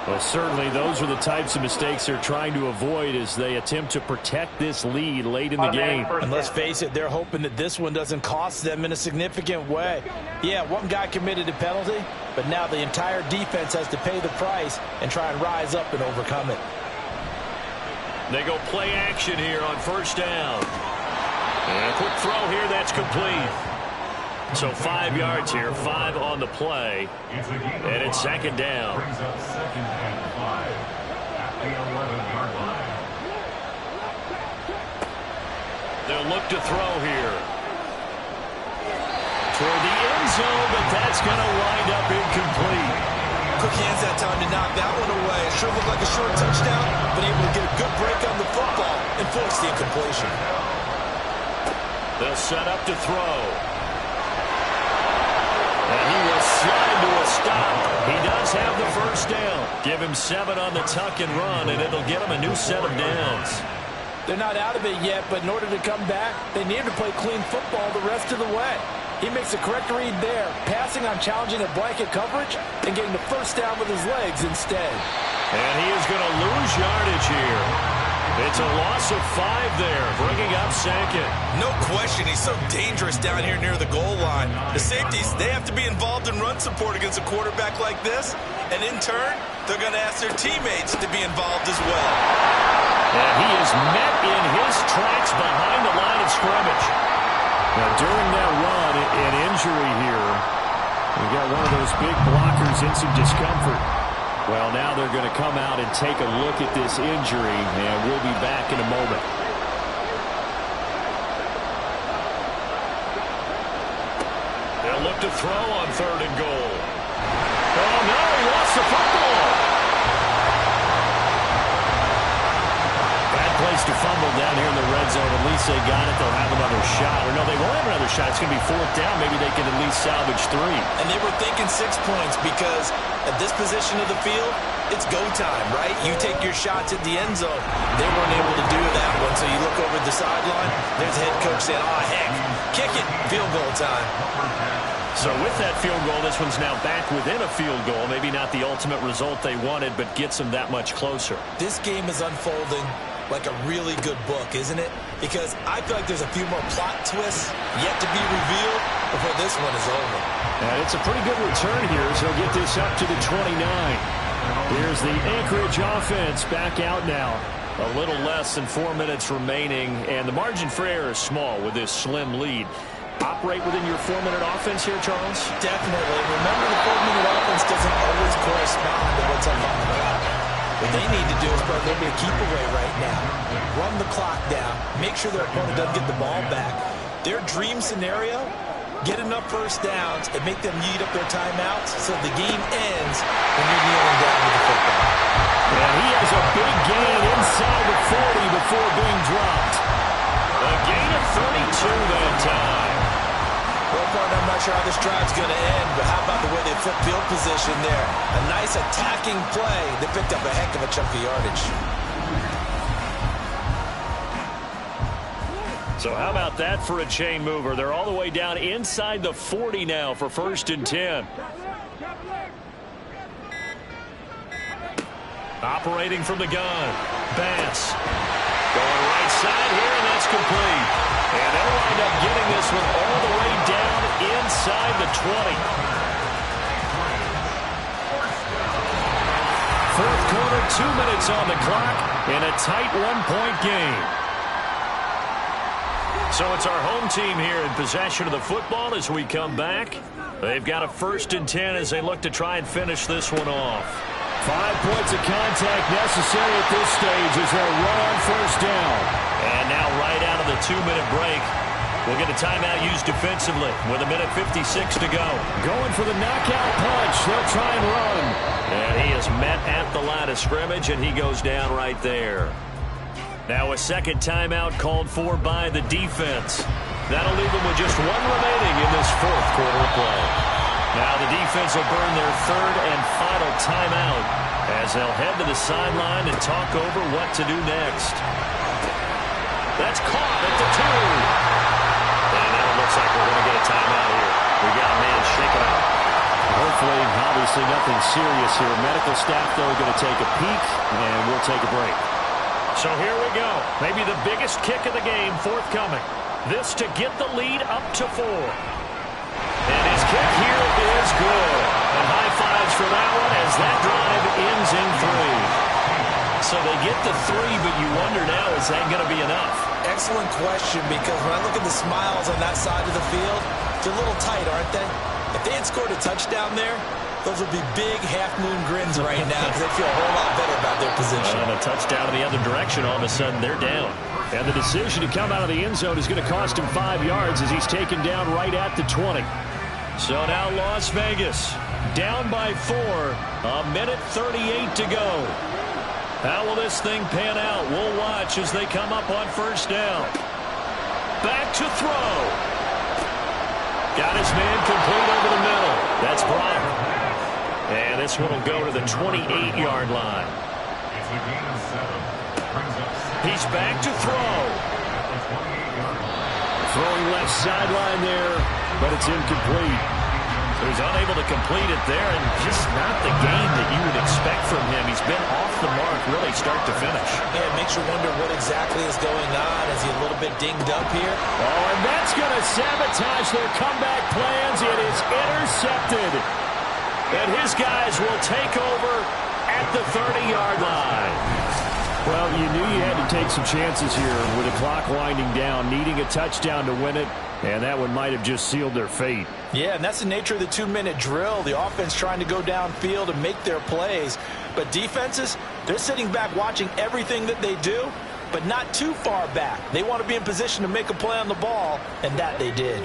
Well, certainly those are the types of mistakes they're trying to avoid as they attempt to protect this lead late in the game. And let's face it, they're hoping that this one doesn't cost them in a significant way. Yeah, one guy committed a penalty, but now the entire defense has to pay the price and try and rise up and overcome it. They go play action here on first down. And a quick throw here, that's complete. So 5 yards here, 5 on the play, and it's second down. Brings up 2nd and 5 at the 11-yard line. They'll look to throw here. Toward the end zone, but that's going to wind up incomplete. Quick hands that time to knock that one away. It sure looked like a short touchdown, but able to get a good break on the football and force the incompletion. They'll set up to throw. And he will slide to a stop. He does have the first down. Give him 7 on the tuck and run, and it'll get him a new set of downs. They're not out of it yet, but in order to come back, they need to play clean football the rest of the way. He makes a correct read there, passing on challenging a blanket coverage and getting the first down with his legs instead. And he is going to lose yardage here. It's a loss of 5 there, bringing up 2nd. No question, he's so dangerous down here near the goal line. The safeties, they have to be involved in run support against a quarterback like this. And in turn, they're going to ask their teammates to be involved as well. And he is met in his tracks behind the line of scrimmage. Now, during that run, an injury here. We got one of those big blockers in some discomfort. Well, now they're going to come out and take a look at this injury, and we'll be back in a moment. They'll look to throw on 3rd and goal. Oh, no, he lost the football. Bad place to fumble down here in the red zone. At least they got it. They'll have another shot. Or no, they won't have another shot. It's going to be 4th down. Maybe they can at least salvage 3. And they were thinking 6 points because at this position of the field, it's go time, right? You take your shots at the end zone. They weren't able to do that one. So you look over at the sideline, there's the head coach saying, oh, heck, kick it, field goal time. So with that field goal, this one's now back within a field goal. Maybe not the ultimate result they wanted, but gets them that much closer. This game is unfolding like a really good book, isn't it? Because I feel like there's a few more plot twists yet to be revealed before this one is over. And it's a pretty good return here as he'll get this up to the 29. Here's the Anchorage offense back out now. A little less than 4 minutes remaining, and the margin for error is small with this slim lead. Operate within your 4-minute offense here, Charles? Definitely. Remember, the 4-minute offense doesn't always correspond to what's up on the clock. What they need to do is put a little bit of keep away right now. Run the clock down. Make sure their opponent doesn't get the ball back. Their dream scenario, get enough first downs and make them eat up their timeouts so the game ends when you're kneeling down with the football. And he has a big gain inside the 40 before being dropped. A gain of 32 that time. Well, partner, I'm not sure how this drive's going to end, but how about the way they flip field position there? A nice attacking play that picked up a heck of a chunk of yardage. So how about that for a chain mover? They're all the way down inside the 40 now for 1st and 10. Operating from the gun. Bass. Going right side here, and that's complete. And they'll wind up getting this one all the way down inside the 20. 4th quarter, 2 minutes on the clock, and a tight 1-point game. So it's our home team here in possession of the football as we come back. They've got a 1st and 10 as they look to try and finish this one off. 5 points of contact necessary at this stage as they'll run on 1st down. And now right out of the 2-minute break, we'll get a timeout used defensively with 1:56 to go. Going for the knockout punch. They'll try and run. And he is met at the line of scrimmage, and he goes down right there. Now a second timeout called for by the defense. That'll leave them with just 1 remaining in this 4th quarter of play. Now the defense will burn their 3rd and final timeout as they'll head to the sideline and talk over what to do next. That's caught at the 2. And now it looks like we're going to get a timeout here. We got a man shaken out. Hopefully, obviously nothing serious here. Medical staff, though, going to take a peek, and we'll take a break. So here we go. Maybe the biggest kick of the game forthcoming. This to get the lead up to 4. And his kick here is good. And high fives for that one as that drive ends in 3. So they get the 3, but you wonder now, is that going to be enough? Excellent question, because when I look at the smiles on that side of the field, they're a little tight, aren't they? If they had scored a touchdown there, those would be big half-moon grins right now because they feel a whole lot better about their position. And a touchdown in the other direction, all of a sudden they're down. And the decision to come out of the end zone is going to cost him 5 yards as he's taken down right at the 20. So now Las Vegas down by 4, 1:38 to go. How will this thing pan out? We'll watch as they come up on 1st down. Back to throw. Got his man complete over the middle. That's Brock. And this one will go to the 28-yard line. He's back to throw. Throwing left sideline there, but it's incomplete. So he's unable to complete it there, and just not the game that you would expect from him. He's been off the mark really start to finish. Yeah, it makes you wonder what exactly is going on. Is he a little bit dinged up here? Oh, and that's going to sabotage their comeback plans. It is intercepted. And his guys will take over at the 30-yard line. Well, you knew you had to take some chances here with the clock winding down, needing a touchdown to win it, and that one might have just sealed their fate. Yeah, and that's the nature of the 2-minute drill. The offense trying to go downfield and make their plays. But defenses, they're sitting back watching everything that they do, but not too far back. They want to be in position to make a play on the ball, and that they did.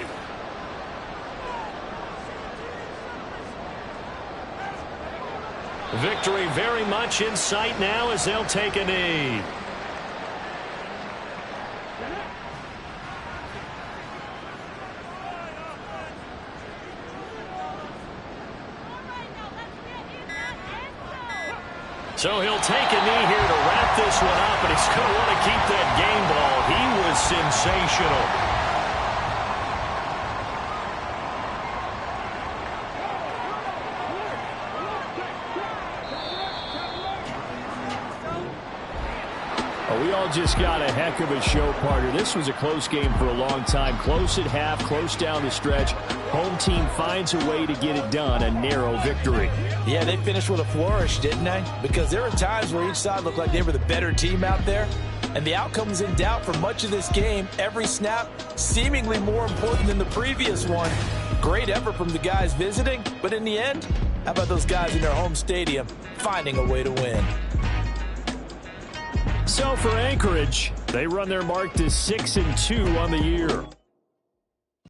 Victory very much in sight now as they'll take a knee. So he'll take a knee here to wrap this one up, and he's going to want to keep that game ball. He was sensational. We all just got a heck of a show, partner. This was a close game for a long time. Close at half, close down the stretch. Home team finds a way to get it done, a narrow victory. Yeah, they finished with a flourish, didn't they? Because there were times where each side looked like they were the better team out there. And the outcome was in doubt for much of this game. Every snap seemingly more important than the previous one. Great effort from the guys visiting. But in the end, how about those guys in their home stadium finding a way to win? So for Anchorage, they run their mark to 6-2 on the year.